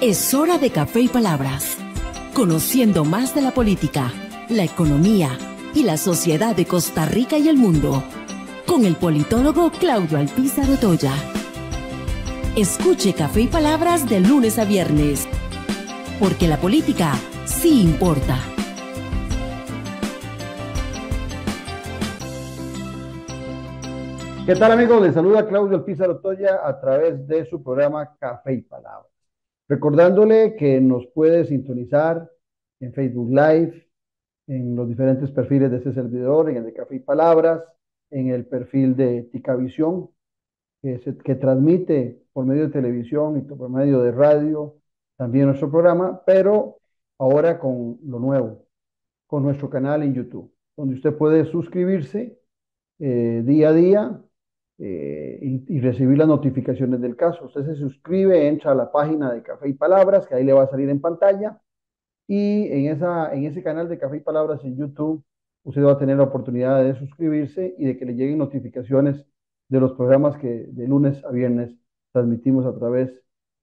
Es hora de Café y Palabras, conociendo más de la política, la economía y la sociedad de Costa Rica y el mundo, con el politólogo Claudio Alpizar Otoya. Escuche Café y Palabras de lunes a viernes, porque la política sí importa. ¿Qué tal, amigos? Les saluda Claudio Alpizar Otoya a través de su programa Café y Palabras. Recordándole que nos puede sintonizar en Facebook Live, en los diferentes perfiles de este servidor, en el de Café y Palabras, en el perfil de Ticavisión, que transmite por medio de televisión y por medio de radio también nuestro programa, pero ahora con lo nuevo, con nuestro canal en YouTube, donde usted puede suscribirse día a día y recibir las notificaciones del caso. Usted se suscribe, entra a la página de Café y Palabras, que ahí le va a salir en pantalla, y en ese canal de Café y Palabras en YouTube, usted va a tener la oportunidad de suscribirse y de que le lleguen notificaciones de los programas que de lunes a viernes transmitimos a través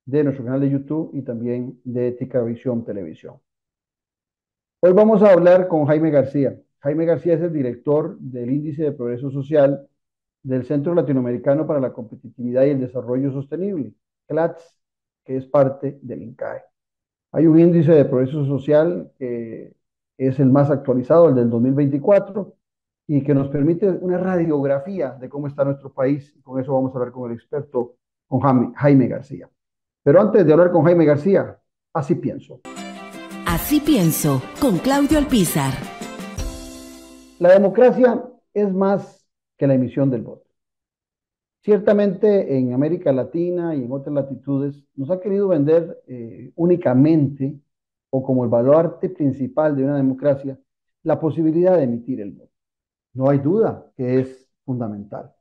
de nuestro canal de YouTube y también de Ticavisión Televisión. Hoy vamos a hablar con Jaime García. Jaime García es el director del Índice de Progreso Social del Centro Latinoamericano para la Competitividad y el Desarrollo Sostenible, CLADS, que es parte del INCAE. Hay un índice de progreso social que es el más actualizado, el del 2024, y que nos permite una radiografía de cómo está nuestro país. Con eso vamos a hablar con el experto, con Jaime García. Pero antes de hablar con Jaime García, así pienso. Así pienso, con Claudio Alpizar. La democracia es más que la emisión del voto. Ciertamente en América Latina y en otras latitudes nos ha querido vender únicamente o como el baluarte principal de una democracia la posibilidad de emitir el voto. No hay duda que es fundamental.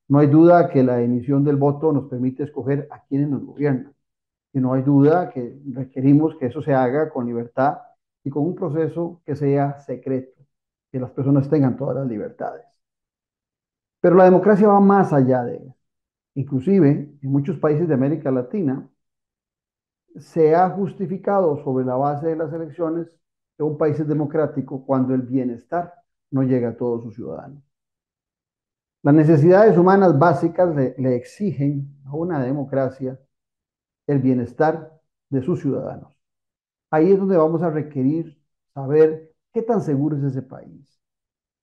No hay duda que la emisión del voto nos permite escoger a quienes nos gobiernan. Y no hay duda que requerimos que eso se haga con libertad y con un proceso que sea secreto, que las personas tengan todas las libertades. Pero la democracia va más allá de eso. Inclusive, en muchos países de América Latina, se ha justificado sobre la base de las elecciones que un país es democrático cuando el bienestar no llega a todos sus ciudadanos. Las necesidades humanas básicas le exigen a una democracia el bienestar de sus ciudadanos. Ahí es donde vamos a requerir saber qué tan seguro es ese país.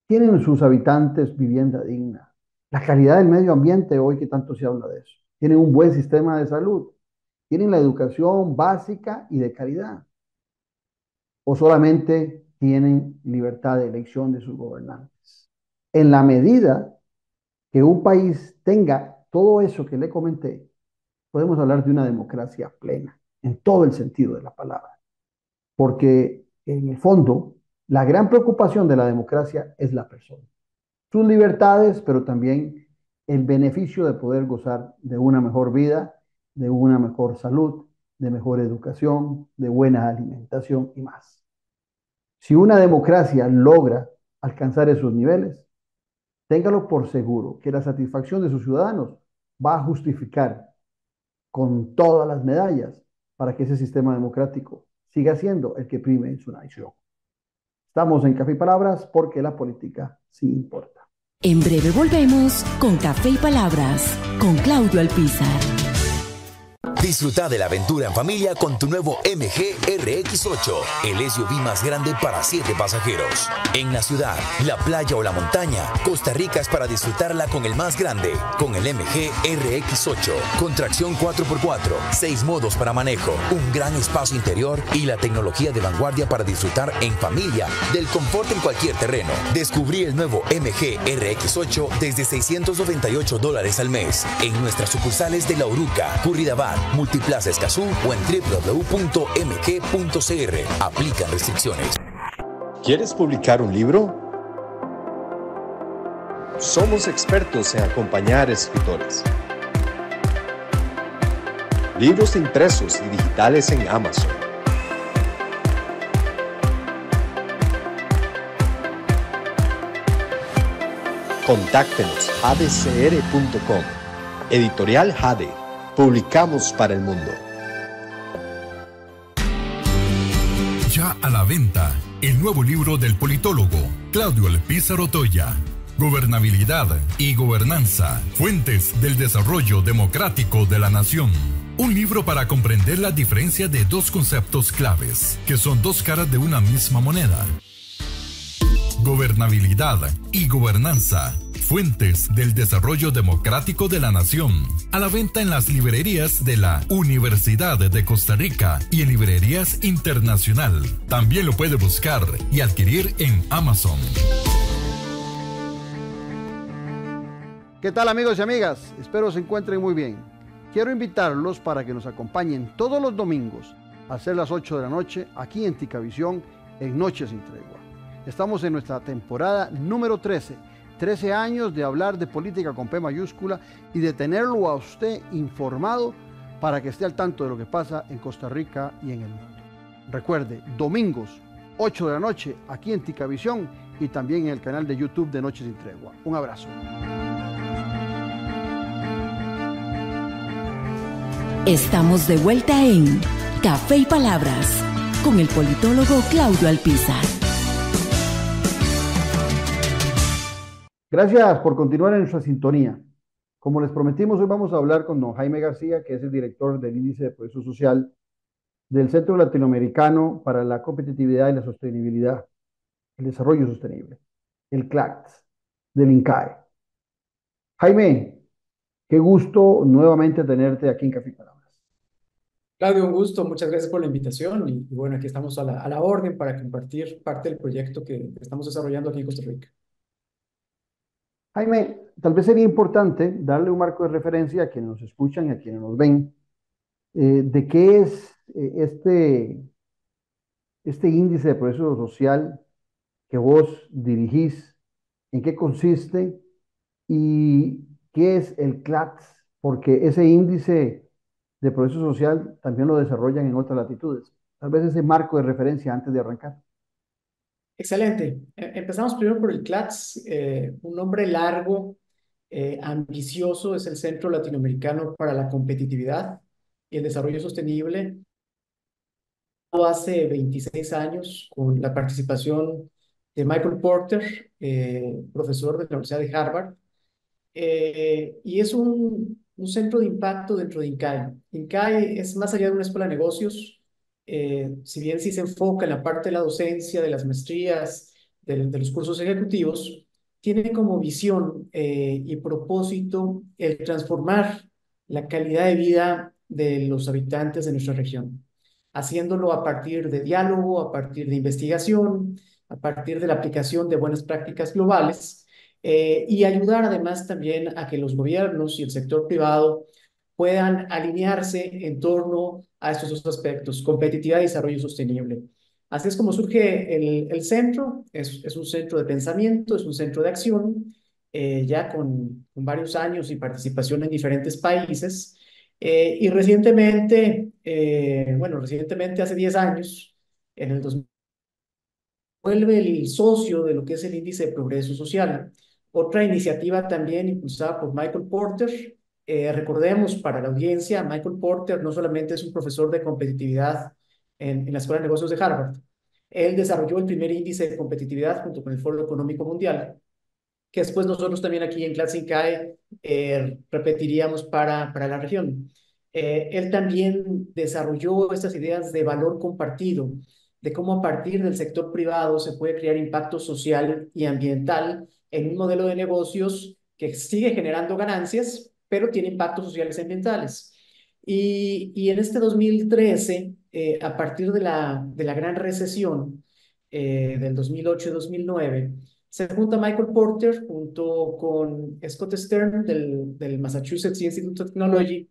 ¿Tienen sus habitantes vivienda digna? La calidad del medio ambiente, hoy que tanto se habla de eso. ¿Tienen un buen sistema de salud? ¿Tienen la educación básica y de calidad? ¿O solamente tienen libertad de elección de sus gobernantes? En la medida que un país tenga todo eso que le comenté, podemos hablar de una democracia plena, en todo el sentido de la palabra. Porque en el fondo, la gran preocupación de la democracia es la persona. Sus libertades, pero también el beneficio de poder gozar de una mejor vida, de una mejor salud, de mejor educación, de buena alimentación y más. Si una democracia logra alcanzar esos niveles, téngalo por seguro que la satisfacción de sus ciudadanos va a justificar con todas las medallas para que ese sistema democrático siga siendo el que prime en su nación. Estamos en Café y Palabras porque la política sí importa. En breve volvemos con Café y Palabras, con Claudio Alpizar. Disfruta de la aventura en familia con tu nuevo MG RX8, el SUV más grande para 7 pasajeros. En la ciudad, la playa o la montaña, Costa Rica es para disfrutarla con el más grande, con el MG RX8, con tracción 4x4, 6 modos para manejo, un gran espacio interior y la tecnología de vanguardia para disfrutar en familia del confort en cualquier terreno. Descubrí el nuevo MG RX8 desde $698 al mes en nuestras sucursales de La Uruca, Curridabat, Multiplaza Escazú o en www.mg.cr. Aplican restricciones. ¿Quieres publicar un libro? Somos expertos en acompañar escritores. Libros impresos y digitales en Amazon. Contáctenos jadecr.com. Editorial Jade. Publicamos para el mundo. ya a la venta el nuevo libro del politólogo Claudio Alpizar Otoya. Gobernabilidad y gobernanza, fuentes del desarrollo democrático de la nación. Un libro para comprender la diferencia de dos conceptos claves, que son dos caras de una misma moneda. Gobernabilidad y gobernanza, fuentes del desarrollo democrático de la nación. A la venta en las librerías de la Universidad de Costa Rica y en librerías internacional. También lo puede buscar y adquirir en Amazon. ¿Qué tal, amigos y amigas? Espero se encuentren muy bien. Quiero invitarlos para que nos acompañen todos los domingos a ser las 8 de la noche aquí en Ticavisión en Noches sin Tregua. Estamos en nuestra temporada número 13. 13 años de hablar de política con P mayúscula y de tenerlo a usted informado para que esté al tanto de lo que pasa en Costa Rica y en el mundo. Recuerde, domingos, 8 de la noche aquí en Ticavisión y también en el canal de YouTube de Noches sin Tregua. Un abrazo. Estamos de vuelta en Café y Palabras con el politólogo Claudio Alpizar. Gracias por continuar en nuestra sintonía. Como les prometimos, hoy vamos a hablar con don Jaime García, que es el director del Índice de Progreso Social del Centro Latinoamericano para la Competitividad y la Sostenibilidad, el Desarrollo Sostenible, el CLACS, del INCAE. Jaime, qué gusto nuevamente tenerte aquí en Café y Palabras. Claudio, un gusto, muchas gracias por la invitación y bueno, aquí estamos a la orden para compartir parte del proyecto que estamos desarrollando aquí en Costa Rica. Jaime, tal vez sería importante darle un marco de referencia a quienes nos escuchan y a quienes nos ven, de qué es este índice de progreso social que vos dirigís, en qué consiste y qué es el CLACS, porque ese índice de progreso social también lo desarrollan en otras latitudes. Tal vez ese marco de referencia antes de arrancar. Excelente. Empezamos primero por el CLATS, un nombre largo, ambicioso, es el Centro Latinoamericano para la Competitividad y el Desarrollo Sostenible. Hace 26 años con la participación de Michael Porter, profesor de la Universidad de Harvard, y es un centro de impacto dentro de INCAE. INCAE es más allá de una escuela de negocios, si bien sí se enfoca en la parte de la docencia, de las maestrías, de los cursos ejecutivos, tiene como visión y propósito el transformar la calidad de vida de los habitantes de nuestra región, haciéndolo a partir de diálogo, a partir de investigación, a partir de la aplicación de buenas prácticas globales, y ayudar además también a que los gobiernos y el sector privado puedan alinearse en torno a estos dos aspectos, competitividad y desarrollo sostenible. Así es como surge el centro, es un centro de pensamiento, es un centro de acción, ya con varios años y participación en diferentes países, y recientemente, recientemente hace 10 años, en el 2000, vuelve el socio de lo que es el Índice de Progreso Social. Otra iniciativa también impulsada por Michael Porter. Recordemos para la audiencia, Michael Porter no solamente es un profesor de competitividad en la Escuela de Negocios de Harvard. Él desarrolló el primer índice de competitividad junto con el Foro Económico Mundial, que después nosotros también aquí en Clase INCAE repetiríamos para la región. Él también desarrolló estas ideas de valor compartido, de cómo a partir del sector privado se puede crear impacto social y ambiental en un modelo de negocios que sigue generando ganancias, pero tiene impactos sociales y ambientales. Y en este 2013, a partir de la gran recesión del 2008 y 2009, se junta Michael Porter junto con Scott Stern del Massachusetts Institute of Technology,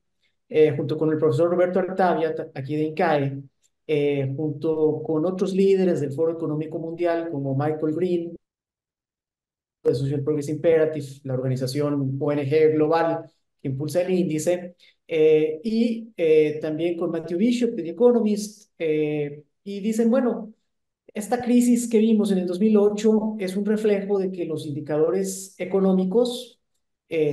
junto con el profesor Roberto Artavia, aquí de INCAE, junto con otros líderes del Foro Económico Mundial como Michael Green, de Social Progress Imperative, la organización ONG global que impulsa el índice, y también con Matthew Bishop de The Economist, y dicen, bueno, esta crisis que vimos en el 2008 es un reflejo de que los indicadores económicos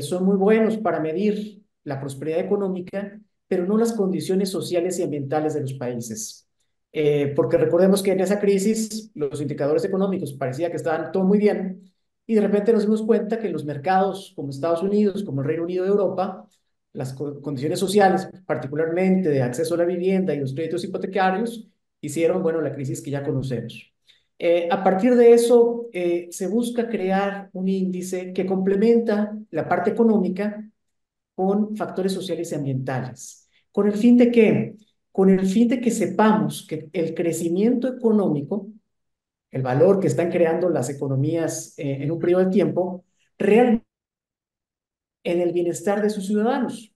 son muy buenos para medir la prosperidad económica, pero no las condiciones sociales y ambientales de los países. porque recordemos que en esa crisis los indicadores económicos parecía que estaban todo muy bien y de repente nos dimos cuenta que en los mercados como Estados Unidos, como el Reino Unido de Europa, las condiciones sociales, particularmente de acceso a la vivienda y los créditos hipotecarios, hicieron, bueno, la crisis que ya conocemos. A partir de eso, se busca crear un índice que complementa la parte económica con factores sociales y ambientales. ¿Con el fin de qué? Con el fin de que sepamos que el crecimiento económico, el valor que están creando las economías en un periodo de tiempo, realmente en el bienestar de sus ciudadanos.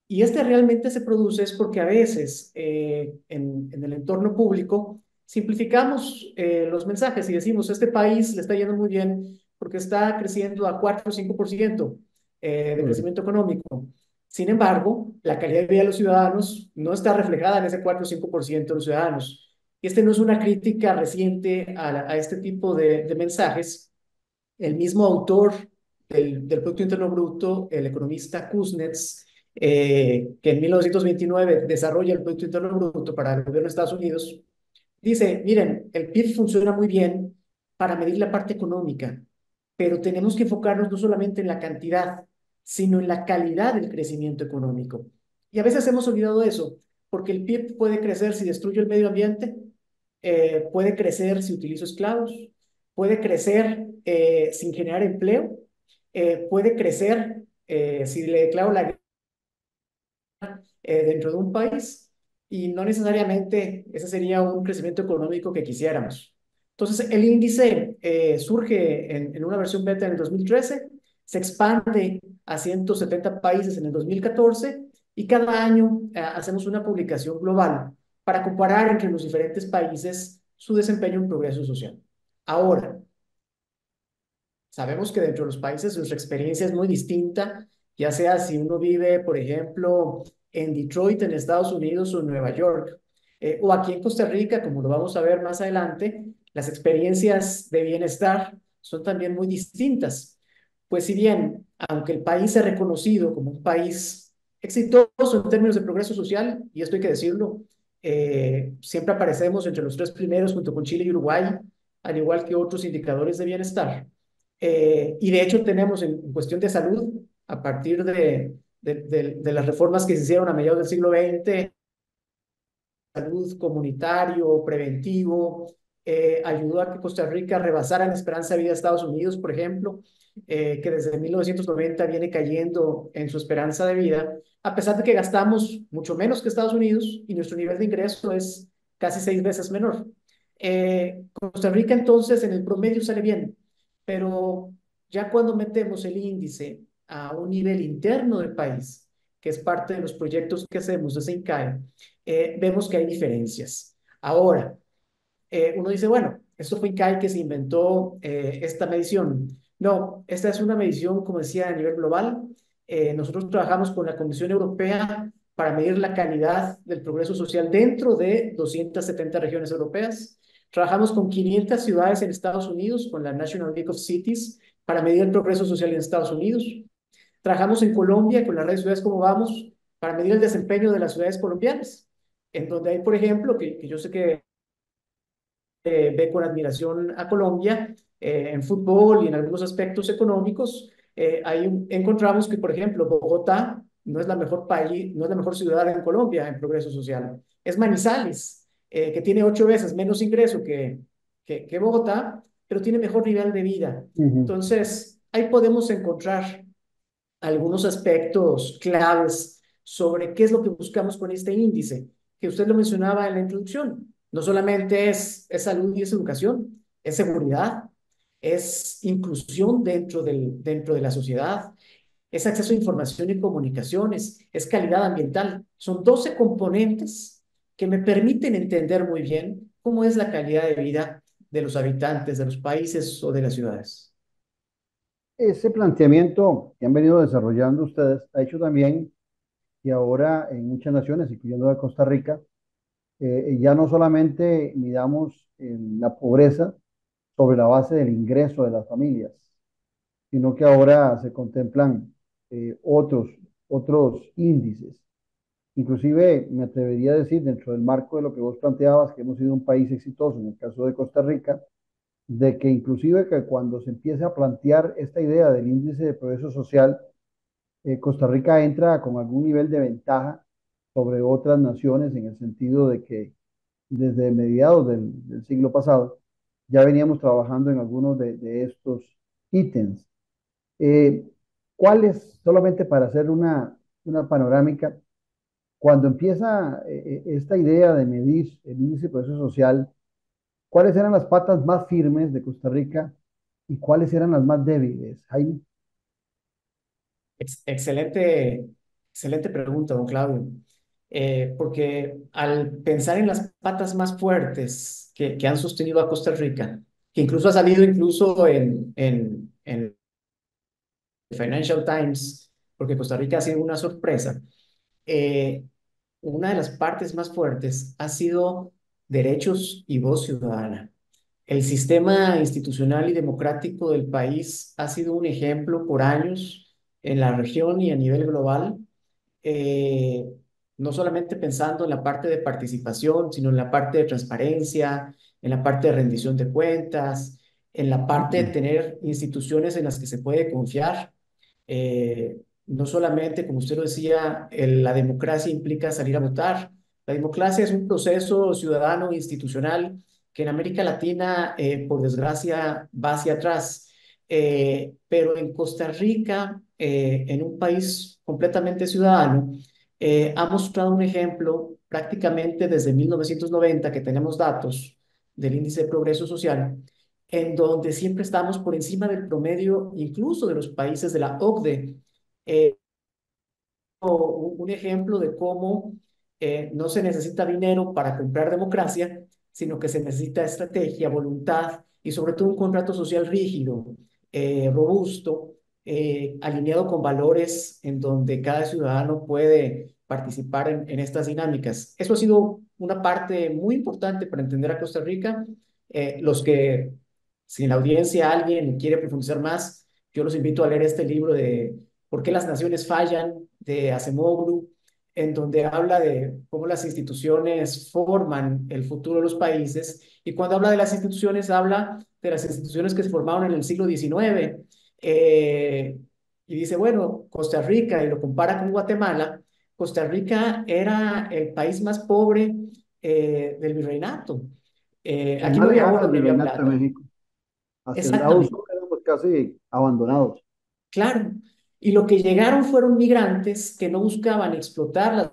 Y este realmente se produce es porque a veces en el entorno público simplificamos los mensajes y decimos, este país le está yendo muy bien porque está creciendo a 4 o 5% de Correcto. crecimiento económico. Sin embargo, la calidad de vida de los ciudadanos no está reflejada en ese 4 o 5% de los ciudadanos. Y este no es una crítica reciente a este tipo de mensajes. El mismo autor del Producto Interno Bruto, el economista Kuznets, que en 1929 desarrolla el Producto Interno Bruto para el gobierno de Estados Unidos, dice, miren, el PIB funciona muy bien para medir la parte económica, pero tenemos que enfocarnos no solamente en la cantidad, sino en la calidad del crecimiento económico. Y a veces hemos olvidado eso, porque el PIB puede crecer si destruyo el medio ambiente, puede crecer si utilizo esclavos, puede crecer sin generar empleo, puede crecer si le declaro la guerra dentro de un país y no necesariamente ese sería un crecimiento económico que quisiéramos. Entonces, el índice surge en una versión beta en el 2013, se expande a 170 países en el 2014 y cada año hacemos una publicación global para comparar entre los diferentes países su desempeño en progreso social. Ahora, sabemos que dentro de los países nuestra experiencia es muy distinta, ya sea si uno vive, por ejemplo, en Detroit, en Estados Unidos o en Nueva York, o aquí en Costa Rica, como lo vamos a ver más adelante, las experiencias de bienestar son también muy distintas. Pues si bien, aunque el país es reconocido como un país exitoso en términos de progreso social, y esto hay que decirlo, siempre aparecemos entre los tres primeros junto con Chile y Uruguay, al igual que otros indicadores de bienestar. Y de hecho tenemos en cuestión de salud, a partir de las reformas que se hicieron a mediados del siglo XX, salud comunitario, preventivo, ayudó a que Costa Rica rebasara en esperanza de vida a Estados Unidos, por ejemplo, que desde 1990 viene cayendo en su esperanza de vida, a pesar de que gastamos mucho menos que Estados Unidos y nuestro nivel de ingreso es casi 6 veces menor. Costa Rica entonces en el promedio sale bien, pero ya cuando metemos el índice a un nivel interno del país, que es parte de los proyectos que hacemos desde INCAE, vemos que hay diferencias. Ahora, uno dice, bueno, esto fue INCAE que se inventó esta medición. No, esta es una medición, como decía, a nivel global. Nosotros trabajamos con la Comisión Europea para medir la calidad del progreso social dentro de 270 regiones europeas. Trabajamos con 500 ciudades en Estados Unidos, con la National League of Cities, para medir el progreso social en Estados Unidos. Trabajamos en Colombia con la red de ciudades Como Vamos para medir el desempeño de las ciudades colombianas, en donde hay, por ejemplo, que yo sé que ve con admiración a Colombia en fútbol y en algunos aspectos económicos, ahí encontramos que, por ejemplo, Bogotá no es la mejor país, no es la mejor ciudad en Colombia en progreso social. Es Manizales, que tiene 8 veces menos ingreso que Bogotá, pero tiene mejor nivel de vida. Ujú. Entonces, ahí podemos encontrar algunos aspectos claves sobre qué es lo que buscamos con este índice, que usted lo mencionaba en la introducción. No solamente es salud y es educación, es seguridad, es inclusión dentro de la sociedad, es acceso a información y comunicaciones, es calidad ambiental. Son 12 componentes que me permiten entender muy bien cómo es la calidad de vida de los habitantes de los países o de las ciudades. Ese planteamiento que han venido desarrollando ustedes ha hecho también que ahora en muchas naciones, incluyendo a Costa Rica, ya no solamente midamos la pobreza sobre la base del ingreso de las familias, sino que ahora se contemplan eh, otros, otros índices. Inclusive me atrevería a decir, dentro del marco de lo que vos planteabas, que hemos sido un país exitoso en el caso de Costa Rica, de que inclusive que cuando se empiece a plantear esta idea del índice de progreso social, Costa Rica entra con algún nivel de ventaja sobre otras naciones en el sentido de que desde mediados del siglo pasado ya veníamos trabajando en algunos de estos ítems. Eh, ¿Cuáles, solamente para hacer una panorámica, cuando empieza esta idea de medir el índice de progreso social, cuáles eran las patas más firmes de Costa Rica y cuáles eran las más débiles, Jaime? Excelente, excelente pregunta, don Claudio. Porque al pensar en las patas más fuertes que han sostenido a Costa Rica, que incluso ha salido incluso en Financial Times, porque Costa Rica ha sido una sorpresa, eh, una de las partes más fuertes ha sido derechos y voz ciudadana. El sistema institucional y democrático del país ha sido un ejemplo por años en la región y a nivel global, eh, no solamente pensando en la parte de participación, sino en la parte de transparencia, en la parte de rendición de cuentas, en la parte de tener instituciones en las que se puede confiar. No solamente, como usted lo decía, la democracia implica salir a votar. La democracia es un proceso ciudadano institucional que en América Latina, por desgracia, va hacia atrás. Pero en Costa Rica, en un país completamente ciudadano, ha mostrado un ejemplo prácticamente desde 1990 que tenemos datos del índice de progreso social, en donde siempre estamos por encima del promedio, incluso de los países de la OCDE. Eh, un ejemplo de cómo no se necesita dinero para comprar democracia, sino que se necesita estrategia, voluntad y sobre todo un contrato social rígido, robusto, alineado con valores en donde cada ciudadano puede participar en estas dinámicas. Eso ha sido una parte muy importante para entender a Costa Rica. Los que, si en la audiencia alguien quiere profundizar más, yo los invito a leer este libro de ¿Por qué las naciones fallan?, de Acemoglu, en donde habla de cómo las instituciones forman el futuro de los países. Y cuando habla de las instituciones, habla de las instituciones que se formaron en el siglo XIX. Y dice, bueno, Costa Rica, y lo compara con Guatemala, Costa Rica era el país más pobre del virreinato. El Aquí más no había lejano oro del ni había Virreinato de plata. México. Hacia el lado sur Exactamente, éramos casi abandonados. claro. Y lo que llegaron fueron migrantes que no buscaban explotar las,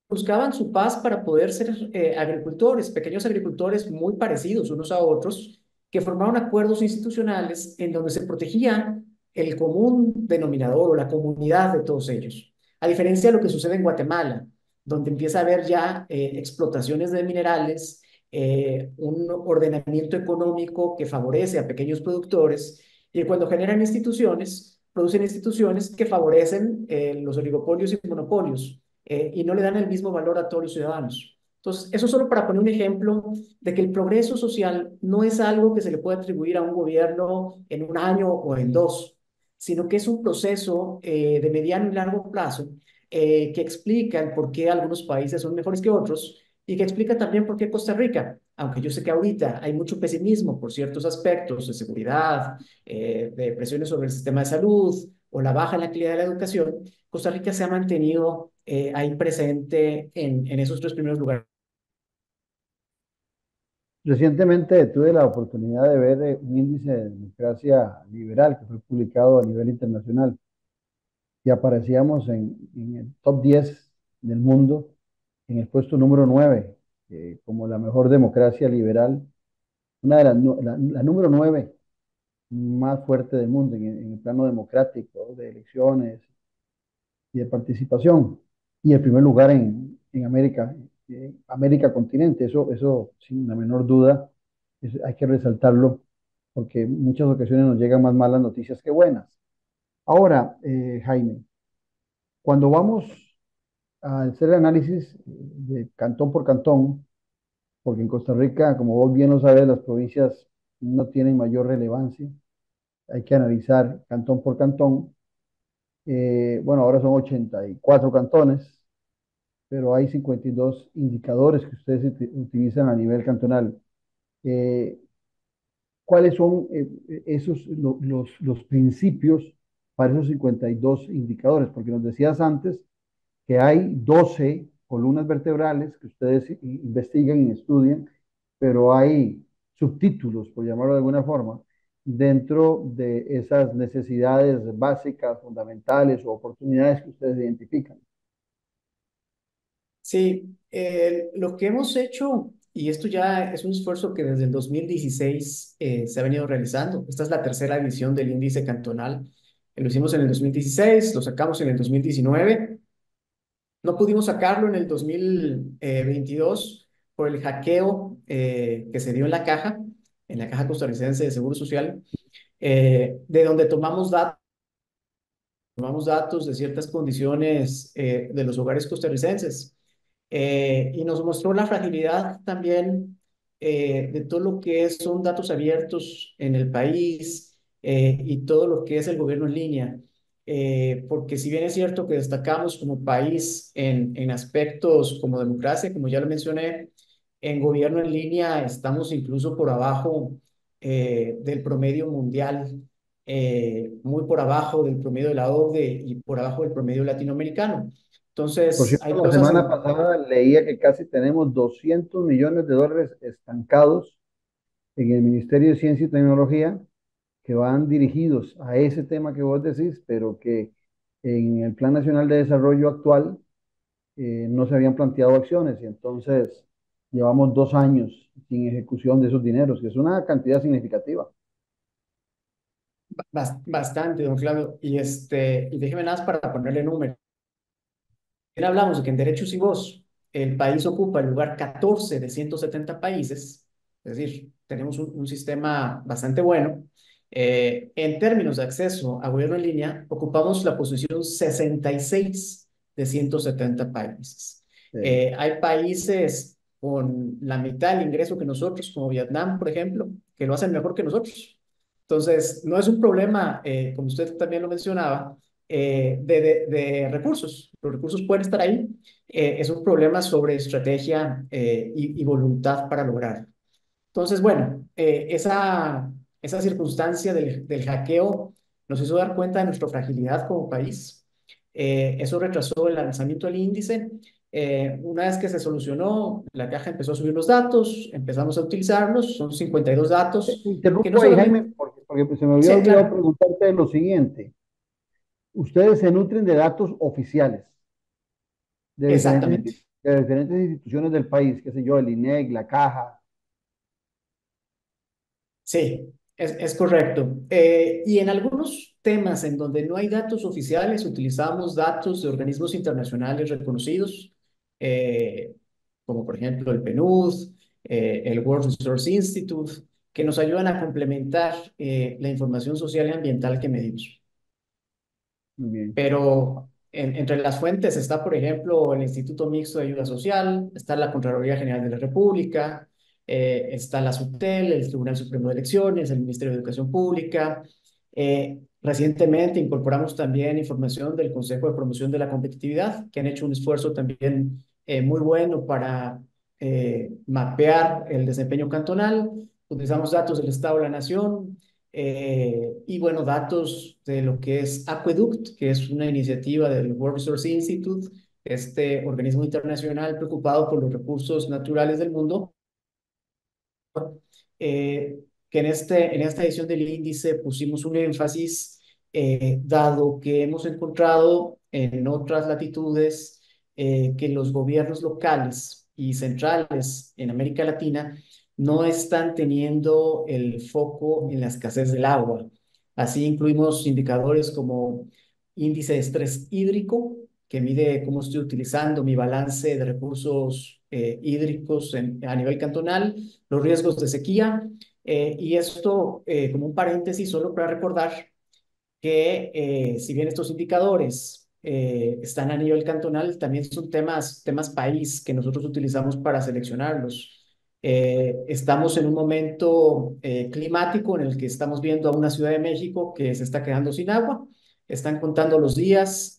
buscaban su paz para poder ser agricultores, pequeños agricultores muy parecidos unos a otros, que formaron acuerdos institucionales en donde se protegía el común denominador o la comunidad de todos ellos. A diferencia de lo que sucede en Guatemala, donde empieza a haber ya explotaciones de minerales, un ordenamiento económico que favorece a pequeños productores, y cuando generan instituciones, producen instituciones que favorecen los oligopolios y monopolios, y no le dan el mismo valor a todos los ciudadanos. Entonces, eso solo para poner un ejemplo de que el progreso social no es algo que se le puede atribuir a un gobierno en un año o en dos, sino que es un proceso de mediano y largo plazo, que explica el por qué algunos países son mejores que otros y que explica también por qué Costa Rica, aunque yo sé que ahorita hay mucho pesimismo por ciertos aspectos de seguridad, de presiones sobre el sistema de salud o la baja en la calidad de la educación, Costa Rica se ha mantenido ahí presente en esos tres primeros lugares. Recientemente tuve la oportunidad de ver un índice de democracia liberal que fue publicado a nivel internacional y aparecíamos en el top 10 del mundo, en el puesto número 9, como la mejor democracia liberal, una de las, la número 9 más fuerte del mundo en el plano democrático, de elecciones y de participación. Y el primer lugar en América, América continente, eso sin la menor duda, hay que resaltarlo porque en muchas ocasiones nos llegan más malas noticias que buenas. Ahora, Jaime, cuando vamos a hacer el análisis de cantón por cantón, porque en Costa Rica, como vos bien lo sabes, las provincias no tienen mayor relevancia, hay que analizar cantón por cantón. Bueno, ahora son 84 cantones, pero hay 52 indicadores que ustedes utilizan a nivel cantonal. Eh, ¿Cuáles son los principios para esos 52 indicadores? Porque nos decías antes que hay 12 columnas vertebrales que ustedes investigan y estudian, pero hay subtítulos, por llamarlo de alguna forma, dentro de esas necesidades básicas, fundamentales o oportunidades que ustedes identifican. Sí, lo que hemos hecho, y esto ya es un esfuerzo que desde el 2016 se ha venido realizando. Esta es la tercera edición del índice cantonal. Lo hicimos en el 2016, lo sacamos en el 2019. No pudimos sacarlo en el 2022 por el hackeo que se dio en la Caja Costarricense de Seguro Social, de donde tomamos datos de ciertas condiciones de los hogares costarricenses. Y nos mostró la fragilidad también de todo lo que son datos abiertos en el país y todo lo que es el gobierno en línea. Porque si bien es cierto que destacamos como país en aspectos como democracia, como ya lo mencioné, en gobierno en línea estamos incluso por abajo del promedio mundial, muy por abajo del promedio de la OCDE y por abajo del promedio latinoamericano. Por Entonces, cierto, hay la cosas semana en... pasada leía que casi tenemos 200 millones de dólares estancados en el Ministerio de Ciencia y Tecnología que van dirigidos a ese tema que vos decís, pero que en el Plan Nacional de Desarrollo actual no se habían planteado acciones y entonces llevamos 2 años sin ejecución de esos dineros, que es una cantidad significativa. Bastante, don Claudio. Y déjeme nada más para ponerle número. Bien hablamos de que en Derechos y Voz el país ocupa el lugar 14 de 170 países, es decir, tenemos un sistema bastante bueno. En términos de acceso a gobierno en línea, ocupamos la posición 66 de 170 países. Hay países con la mitad del ingreso que nosotros, como Vietnam, por ejemplo, que lo hacen mejor que nosotros. Entonces, no es un problema, como usted también lo mencionaba, de recursos. Los recursos pueden estar ahí. Es un problema sobre estrategia y voluntad para lograr. Entonces, bueno, esa circunstancia del hackeo nos hizo dar cuenta de nuestra fragilidad como país. Eso retrasó el lanzamiento del índice. Una vez que se solucionó, la caja empezó a subir los datos, empezamos a utilizarlos, son 52 datos que no Interrumpo ahí, Jaime, solamente... porque se me había Sí, olvidado claro, preguntarte lo siguiente. Ustedes se nutren de datos oficiales exactamente. de diferentes instituciones del país, qué sé yo, el INEC, la Caja. Sí, es correcto. Y en algunos temas en donde no hay datos oficiales, utilizamos datos de organismos internacionales reconocidos, eh, como por ejemplo el PNUD, el World Resource Institute, que nos ayudan a complementar la información social y ambiental que medimos. Muy bien. Pero entre las fuentes está, por ejemplo, el Instituto Mixto de Ayuda Social, está la Contraloría General de la República, está la SUTEL, el Tribunal Supremo de Elecciones, el Ministerio de Educación Pública. Recientemente incorporamos también información del Consejo de Promoción de la Competitividad, que han hecho un esfuerzo también muy bueno para mapear el desempeño cantonal. Utilizamos datos del Estado de la Nación, y bueno, datos de lo que es Aqueduct, que es una iniciativa del World Resource Institute, este organismo internacional preocupado por los recursos naturales del mundo, que en esta edición del índice pusimos un énfasis, dado que hemos encontrado en otras latitudes que los gobiernos locales y centrales en América Latina no están teniendo el foco en la escasez del agua. Así incluimos indicadores como índice de estrés hídrico, que mide cómo estoy utilizando mi balance de recursos hídricos a nivel cantonal, los riesgos de sequía, y esto como un paréntesis solo para recordar que si bien estos indicadores están a nivel cantonal, también son temas país que nosotros utilizamos para seleccionarlos. Estamos en un momento climático en el que estamos viendo a una Ciudad de México que se está quedando sin agua. Están contando los días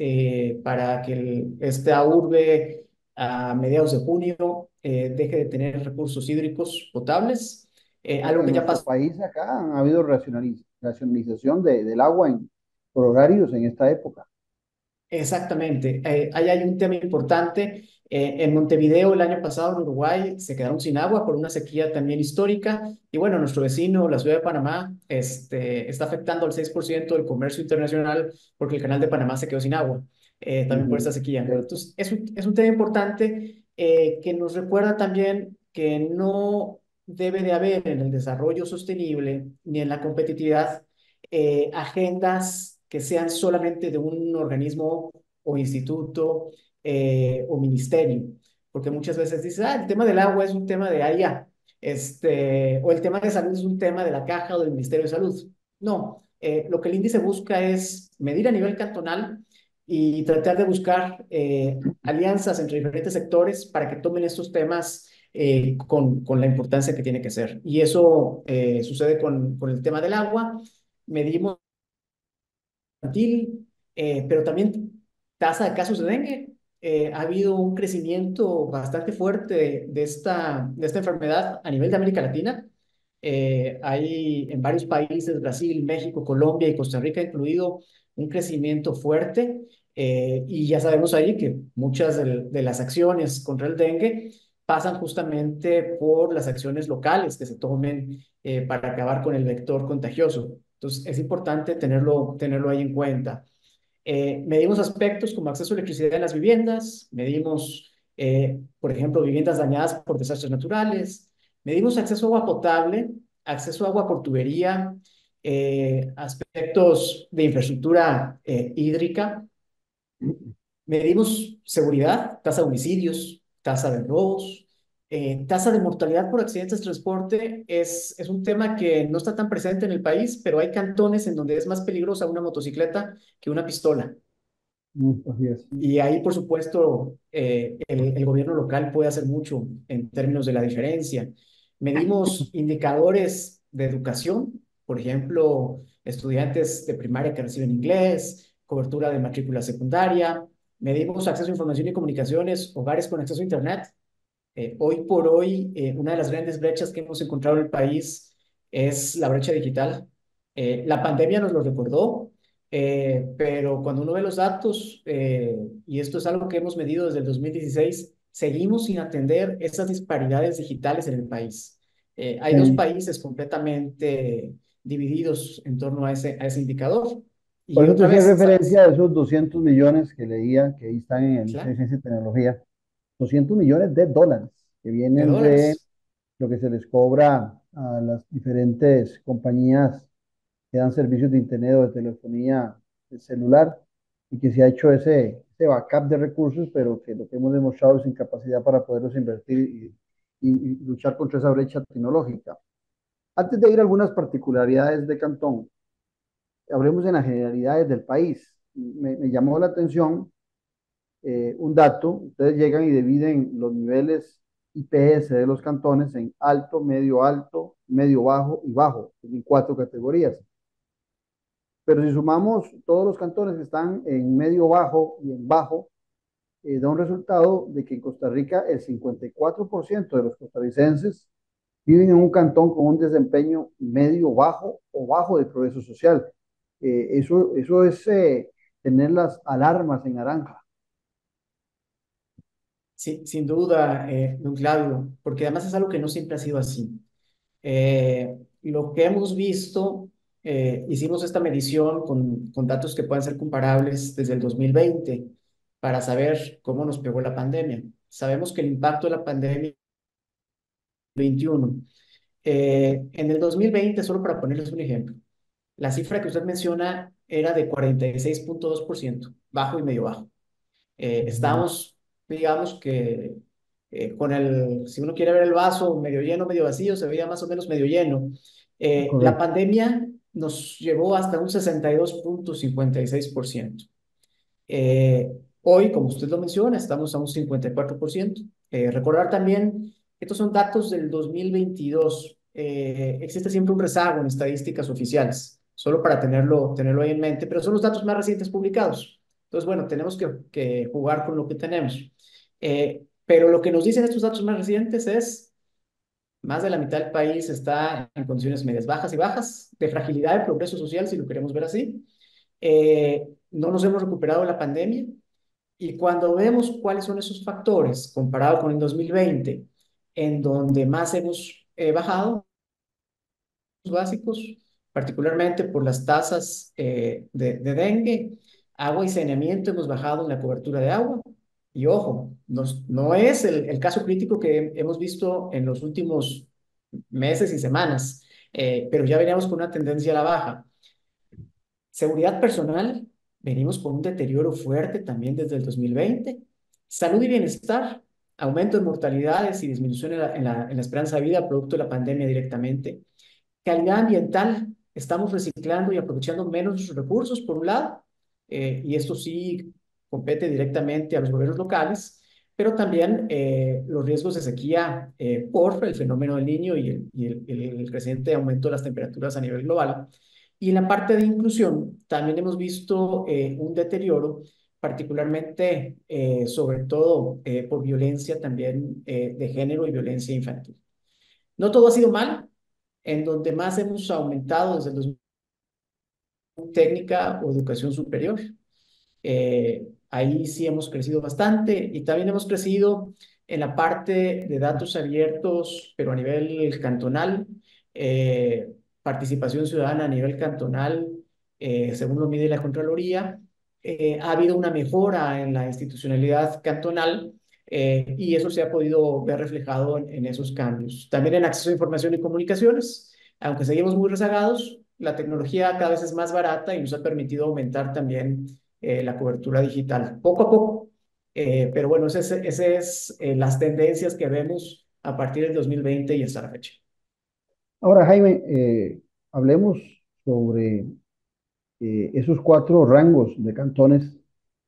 para que esta urbe a mediados de junio deje de tener recursos hídricos potables, Bueno, algo en que ya nuestro pasó. país acá han habido racionalización del agua por horarios en esta época. Exactamente. Ahí hay un tema importante. En Montevideo el año pasado, en Uruguay, se quedaron sin agua por una sequía también histórica. Y bueno, nuestro vecino, la ciudad de Panamá, está afectando al 6% del comercio internacional porque el canal de Panamá se quedó sin agua, también por esta Ujú, sequía. cierto. Entonces, es un tema importante que nos recuerda también que no debe de haber en el desarrollo sostenible ni en la competitividad agendas que sean solamente de un organismo o instituto o ministerio, porque muchas veces dices, el tema del agua es un tema de AIA, o el tema de salud es un tema de la caja o del Ministerio de Salud. No, lo que el índice busca es medir a nivel cantonal y tratar de buscar alianzas entre diferentes sectores para que tomen estos temas con la importancia que tiene que ser. Y eso sucede con el tema del agua. Medimos infantil, pero también tasa de casos de dengue. Ha habido un crecimiento bastante fuerte de esta enfermedad a nivel de América Latina. Hay en varios países, Brasil, México, Colombia y Costa Rica incluido, un crecimiento fuerte. Y ya sabemos ahí que muchas de las acciones contra el dengue pasan justamente por las acciones locales que se tomen para acabar con el vector contagioso. Entonces, es importante tenerlo ahí en cuenta. Medimos aspectos como acceso a electricidad en las viviendas, medimos, por ejemplo, viviendas dañadas por desastres naturales, medimos acceso a agua potable, acceso a agua por tubería, aspectos de infraestructura hídrica. Medimos seguridad, tasa de homicidios, tasa de robos, tasa de mortalidad por accidentes de transporte. Es un tema que no está tan presente en el país, pero hay cantones en donde es más peligrosa una motocicleta que una pistola. Así es. Y ahí, por supuesto, el gobierno local puede hacer mucho en términos de la diferencia. Medimos indicadores de educación, por ejemplo, estudiantes de primaria que reciben inglés, cobertura de matrícula secundaria. Medimos acceso a información y comunicaciones, hogares con acceso a Internet. Hoy por hoy, una de las grandes brechas que hemos encontrado en el país es la brecha digital. La pandemia nos lo recordó, pero cuando uno ve los datos, y esto es algo que hemos medido desde el 2016, seguimos sin atender esas disparidades digitales en el país. Hay dos Sí. países completamente divididos en torno a ese indicador. Por Y eso te otra hacía vez, referencia ¿sabes? a esos 200 millones que leía que ahí están en el Claro, Ciencia y Tecnología. 200 millones de dólares que de vienen de dólares. lo que se les cobra a las diferentes compañías que dan servicios de internet o de telefonía celular y que se ha hecho ese backup de recursos, pero que lo que hemos demostrado es incapacidad para poderlos invertir y luchar contra esa brecha tecnológica. Antes de ir a algunas particularidades de Cantón, hablemos en las generalidades del país. Me llamó la atención un dato, ustedes llegan y dividen los niveles IPS de los cantones en alto, medio bajo y bajo, en cuatro categorías. Pero si sumamos todos los cantones que están en medio bajo y en bajo, da un resultado de que en Costa Rica el 54% de los costarricenses viven en un cantón con un desempeño medio bajo o bajo de progreso social. Eso es tener las alarmas en naranja. Sí, sin duda, don Claudio, porque además es algo que no siempre ha sido así. Lo que hemos visto, hicimos esta medición con datos que puedan ser comparables desde el 2020 para saber cómo nos pegó la pandemia. Sabemos que el impacto de la pandemia 21. En el 2020, solo para ponerles un ejemplo, la cifra que usted menciona era de 46,2%, bajo y medio bajo. Ujú. Estábamos, digamos que si uno quiere ver el vaso medio lleno, medio vacío, se veía más o menos medio lleno. La Correcto. pandemia nos llevó hasta un 62,56%. Hoy, como usted lo menciona, estamos a un 54%. Recordar también que estos son datos del 2022. Existe siempre un rezago en estadísticas oficiales, solo para tenerlo ahí en mente, pero son los datos más recientes publicados. Entonces, bueno, tenemos que jugar con lo que tenemos. Pero lo que nos dicen estos datos más recientes es más de la mitad del país está en condiciones medias bajas y bajas, de fragilidad de progreso social, si lo queremos ver así. No nos hemos recuperado de la pandemia. Y cuando vemos cuáles son esos factores comparado con el 2020, en donde más hemos bajado, básicos, particularmente por las tasas de dengue, agua y saneamiento, hemos bajado en la cobertura de agua. Y ojo, no es el caso crítico que hemos visto en los últimos meses y semanas, pero ya veníamos con una tendencia a la baja. Seguridad personal, venimos con un deterioro fuerte también desde el 2020. Salud y bienestar, aumento de mortalidades y disminución en la esperanza de vida producto de la pandemia directamente. Calidad ambiental, estamos reciclando y aprovechando menos recursos, por un lado, y esto sí compete directamente a los gobiernos locales, pero también los riesgos de sequía por el fenómeno del Niño y el creciente aumento de las temperaturas a nivel global. Y en la parte de inclusión también hemos visto un deterioro, particularmente sobre todo por violencia también de género y violencia infantil. No todo ha sido mal, en donde más hemos aumentado desde el 2000 técnica o educación superior. Ahí sí hemos crecido bastante y también hemos crecido en la parte de datos abiertos, pero a nivel cantonal, participación ciudadana a nivel cantonal, según lo mide la Contraloría. Ha habido una mejora en la institucionalidad cantonal y eso se ha podido ver reflejado en esos cambios. También en acceso a información y comunicaciones, aunque seguimos muy rezagados, la tecnología cada vez es más barata y nos ha permitido aumentar también la cobertura digital, poco a poco. Pero bueno, ese es las tendencias que vemos a partir del 2020 y hasta la fecha. Ahora, Jaime, hablemos sobre esos cuatro rangos de cantones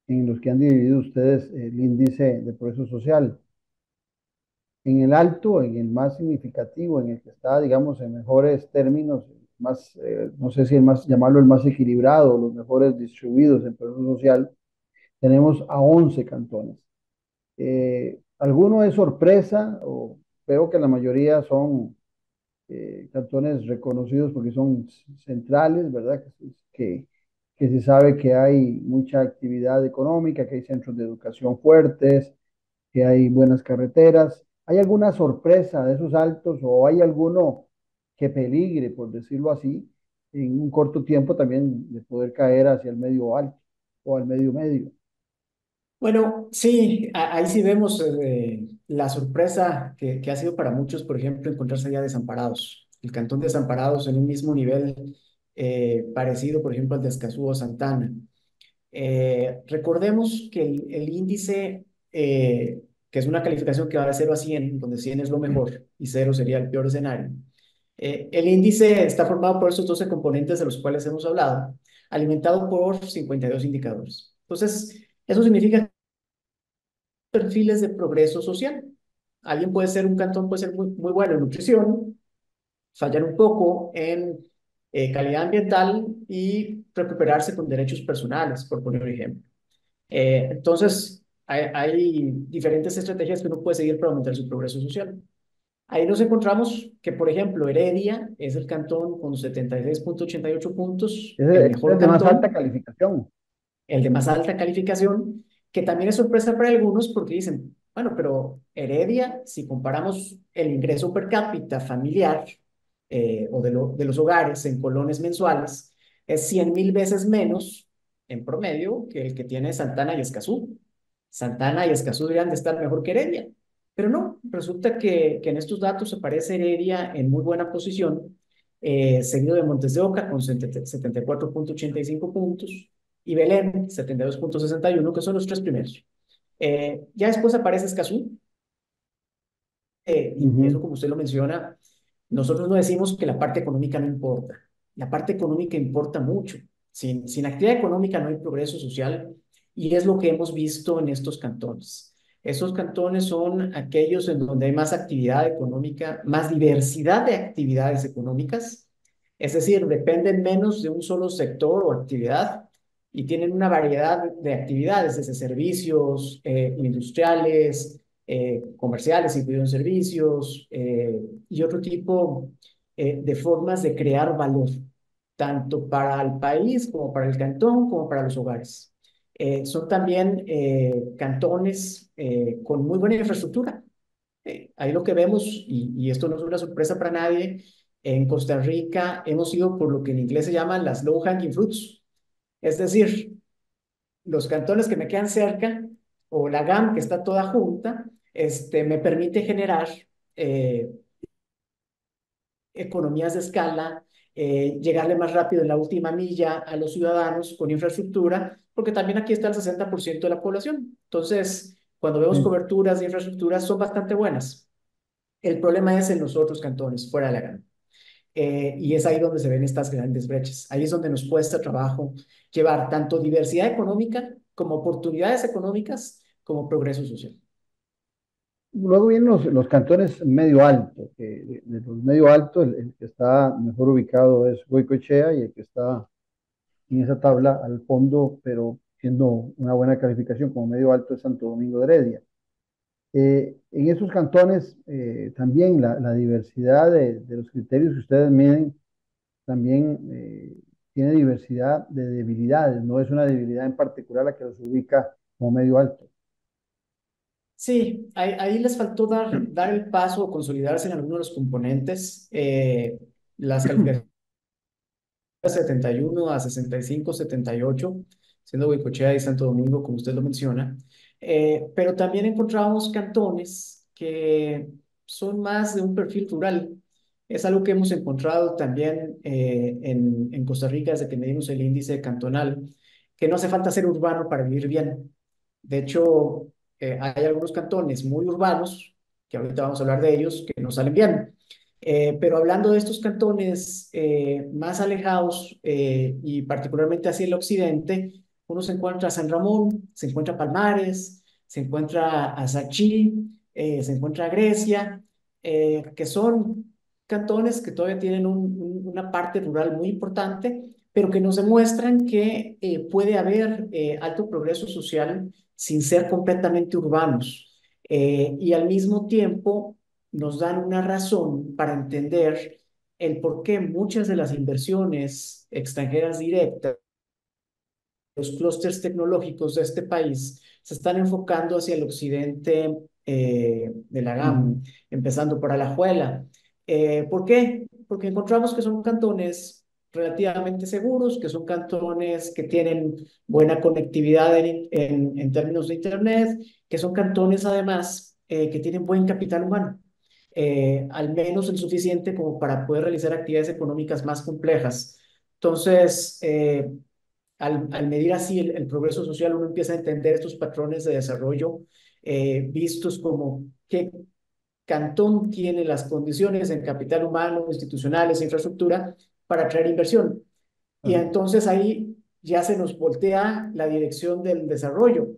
en los que han dividido ustedes el índice de progreso social. En el alto, en el más significativo, en el que está, digamos, en mejores términos, más, no sé si el más, llamarlo el más equilibrado, los mejores distribuidos en progreso social, tenemos a 11 cantones. ¿Alguno es sorpresa? O veo que la mayoría son cantones reconocidos porque son centrales, ¿verdad? Que se sabe que hay mucha actividad económica, que hay centros de educación fuertes, que hay buenas carreteras. ¿Hay alguna sorpresa de esos altos o hay alguno que peligre, por decirlo así, en un corto tiempo también de poder caer hacia el medio alto o al medio medio? Bueno, sí, ahí sí vemos la sorpresa que ha sido para muchos, por ejemplo, encontrarse ya desamparados. El cantón de Desamparados en un mismo nivel parecido, por ejemplo, al de Escazú o Santana. Recordemos que el índice, que es una calificación que va de 0 a 100, donde 100 es lo mejor y 0 sería el peor escenario. El índice está formado por esos 12 componentes de los cuales hemos hablado, alimentado por 52 indicadores. Entonces, eso significa perfiles de progreso social. Alguien puede ser, un cantón puede ser muy bueno en nutrición, fallar un poco en calidad ambiental y recuperarse con derechos personales, por poner un ejemplo. Entonces, hay diferentes estrategias que uno puede seguir para aumentar su progreso social. Ahí nos encontramos que, por ejemplo, Heredia es el cantón con 76,88 puntos, el Es mejor el de más alta cantón, calificación. el de más alta calificación, que también es sorpresa para algunos porque dicen, bueno, pero Heredia, si comparamos el ingreso per cápita familiar o de los hogares en colones mensuales, es 100,000 veces menos en promedio que el que tiene Santana y Escazú. Santana y Escazú deberían de estar mejor que Heredia, pero no, resulta que en estos datos aparece Heredia en muy buena posición, seguido de Montes de Oca con 74,85 puntos y Belén 72,61, que son los tres primeros. Ya después aparece Escazú, y eso, Ujú. como usted lo menciona, nosotros no decimos que la parte económica no importa. La parte económica importa mucho. Sin actividad económica no hay progreso social y es lo que hemos visto en estos cantones. Esos cantones son aquellos en donde hay más actividad económica, más diversidad de actividades económicas, es decir, dependen menos de un solo sector o actividad y tienen una variedad de actividades, desde servicios industriales, comerciales, incluidos servicios, y otro tipo de formas de crear valor, tanto para el país como para el cantón, como para los hogares. Son también cantones con muy buena infraestructura. Ahí lo que vemos, y esto no es una sorpresa para nadie, en Costa Rica hemos ido por lo que en inglés se llaman las low hanging fruits, es decir, los cantones que me quedan cerca o la GAM que está toda junta, me permite generar eh, economías de escala, llegarle más rápido en la última milla a los ciudadanos con infraestructura, porque también aquí está el 60% de la población. Entonces, cuando vemos Sí. coberturas de infraestructura, son bastante buenas. El problema es en los otros cantones, fuera de la GAM. Y es ahí donde se ven estas grandes brechas. Ahí es donde nos cuesta trabajo llevar tanto diversidad económica como oportunidades económicas como progreso social. Luego vienen los cantones medio alto, que de los medio alto, el que está mejor ubicado es Goicoechea y el que está en esa tabla al fondo, pero siendo una buena calificación como medio alto es Santo Domingo de Heredia. En esos cantones también la diversidad de los criterios que ustedes miden también tiene diversidad de debilidades, no es una debilidad en particular la que los ubica como medio alto. Sí, ahí les faltó dar el paso o consolidarse en algunos de los componentes. Las calificaciones 71 a 65, 78, siendo Huicochea y Santo Domingo, como usted lo menciona. Pero también encontramos cantones que son más de un perfil rural. Es algo que hemos encontrado también en Costa Rica desde que medimos el índice cantonal, que no hace falta ser urbano para vivir bien. De hecho, hay algunos cantones muy urbanos, que ahorita vamos a hablar de ellos, que no salen bien. Pero hablando de estos cantones más alejados y particularmente hacia el occidente, uno se encuentra San Ramón, se encuentra Palmares, se encuentra Azachi, se encuentra Grecia, que son cantones que todavía tienen una parte rural muy importante, pero que nos demuestran que puede haber alto progreso social sin ser completamente urbanos. Y al mismo tiempo nos dan una razón para entender el por qué muchas de las inversiones extranjeras directas, los clústeres tecnológicos de este país, se están enfocando hacia el occidente de la Ujú. GAM, empezando por Alajuela. ¿Por qué? Porque encontramos que son cantones relativamente seguros, que son cantones que tienen buena conectividad en términos de Internet, que son cantones además que tienen buen capital humano, al menos el suficiente como para poder realizar actividades económicas más complejas. Entonces, al medir así el progreso social, uno empieza a entender estos patrones de desarrollo vistos como qué cantón tiene las condiciones en capital humano, institucionales, infraestructura para atraer inversión. Y Ajá. entonces ahí ya se nos voltea la dirección del desarrollo,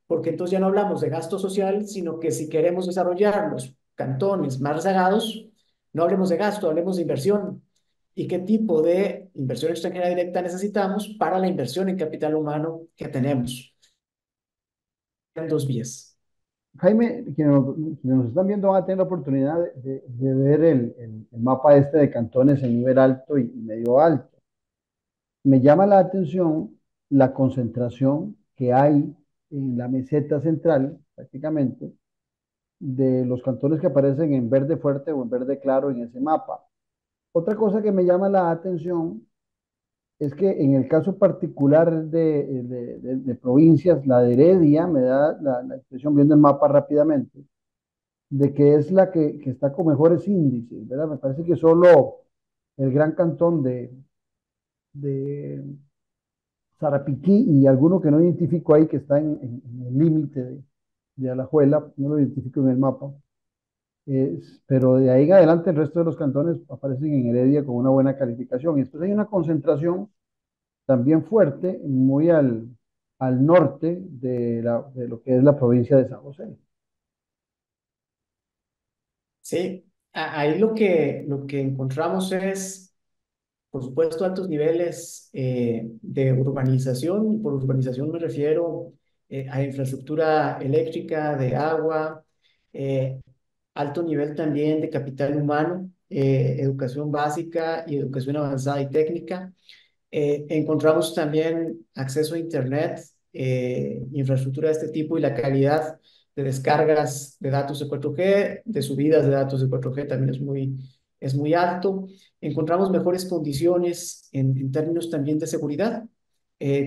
porque entonces ya no hablamos de gasto social, sino que si queremos desarrollar los cantones más rezagados, no hablemos de gasto, hablemos de inversión. ¿Y qué tipo de inversión extranjera directa necesitamos para la inversión en capital humano que tenemos? En dos vías. Jaime, quienes nos están viendo van a tener la oportunidad de ver el mapa este de cantones en nivel alto y medio alto. Me llama la atención la concentración que hay en la meseta central, prácticamente, de los cantones que aparecen en verde fuerte o en verde claro en ese mapa. Otra cosa que me llama la atención es que en el caso particular de provincias, la de Heredia me da la impresión, viendo el mapa rápidamente, de que es la que está con mejores índices, ¿verdad? Me parece que solo el Gran Cantón de Sarapiquí y alguno que no identifico ahí, que está en el límite de Alajuela, no lo identifico en el mapa, pero de ahí en adelante el resto de los cantones aparecen en Heredia con una buena calificación. Y después hay una concentración también fuerte, muy al norte de lo que es la provincia de San José. Sí, ahí lo que encontramos es por supuesto, altos niveles de urbanización. Por urbanización me refiero a infraestructura eléctrica, de agua, eh, alto nivel también de capital humano, educación básica y educación avanzada y técnica. Encontramos también acceso a Internet, infraestructura de este tipo y la calidad de descargas de datos de 4G, de subidas de datos de 4G también es muy alto. Encontramos mejores condiciones en términos también de seguridad,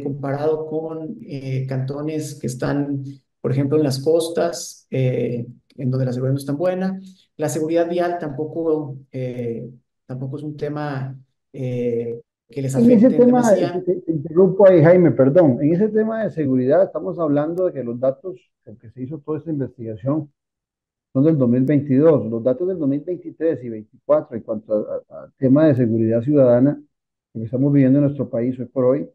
comparado con cantones que están, por ejemplo, en las costas, en donde la seguridad no es tan buena. La seguridad vial tampoco es un tema que les En ese afecte en tema, demasía. te interrumpo ahí, Jaime, perdón. En ese tema de seguridad estamos hablando de que los datos, porque se hizo toda esta investigación, son del 2022. Los datos del 2023 y 24 en cuanto al tema de seguridad ciudadana que estamos viviendo en nuestro país hoy por hoy,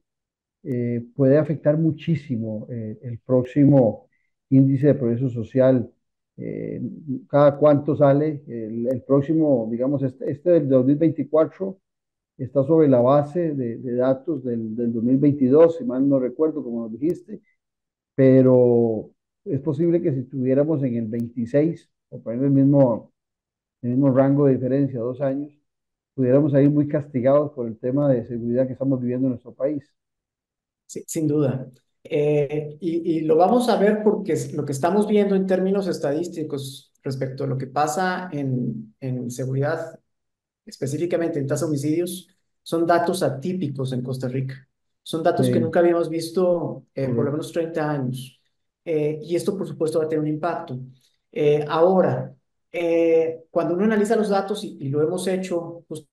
puede afectar muchísimo el próximo índice de progreso social. Eh, Cada cuánto sale el próximo, digamos, este del 2024 está sobre la base de datos del 2022, si mal no recuerdo, como nos dijiste, pero es posible que si estuviéramos en el 26, o por ejemplo el mismo rango de diferencia, 2 años, pudiéramos salir muy castigados por el tema de seguridad que estamos viviendo en nuestro país. Sí, sin duda. Y lo vamos a ver porque lo que estamos viendo en términos estadísticos respecto a lo que pasa en seguridad, específicamente en tasa de homicidios, son datos atípicos en Costa Rica. Son datos que Sí, nunca habíamos visto por lo correcto. menos 30 años. Y esto, por supuesto, va a tener un impacto. Ahora, cuando uno analiza los datos, y lo hemos hecho, pues,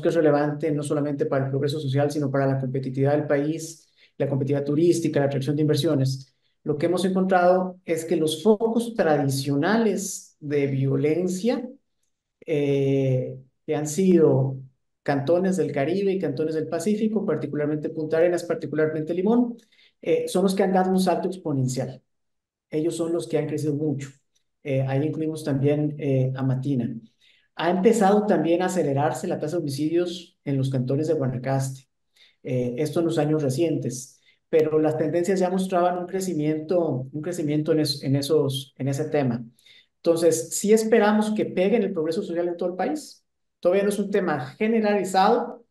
que es relevante no solamente para el progreso social, sino para la competitividad del país, la competitividad turística, la atracción de inversiones. Lo que hemos encontrado es que los focos tradicionales de violencia, que han sido cantones del Caribe y cantones del Pacífico, particularmente Punta Arenas, particularmente Limón, son los que han dado un salto exponencial. Ellos son los que han crecido mucho. Ahí incluimos también a Matina. Ha empezado también a acelerarse la tasa de homicidios en los cantones de Guanacaste, esto en los años recientes, pero las tendencias ya mostraban un crecimiento en ese tema. Entonces, sí esperamos que pegue en el progreso social en todo el país. Todavía no es un tema generalizado,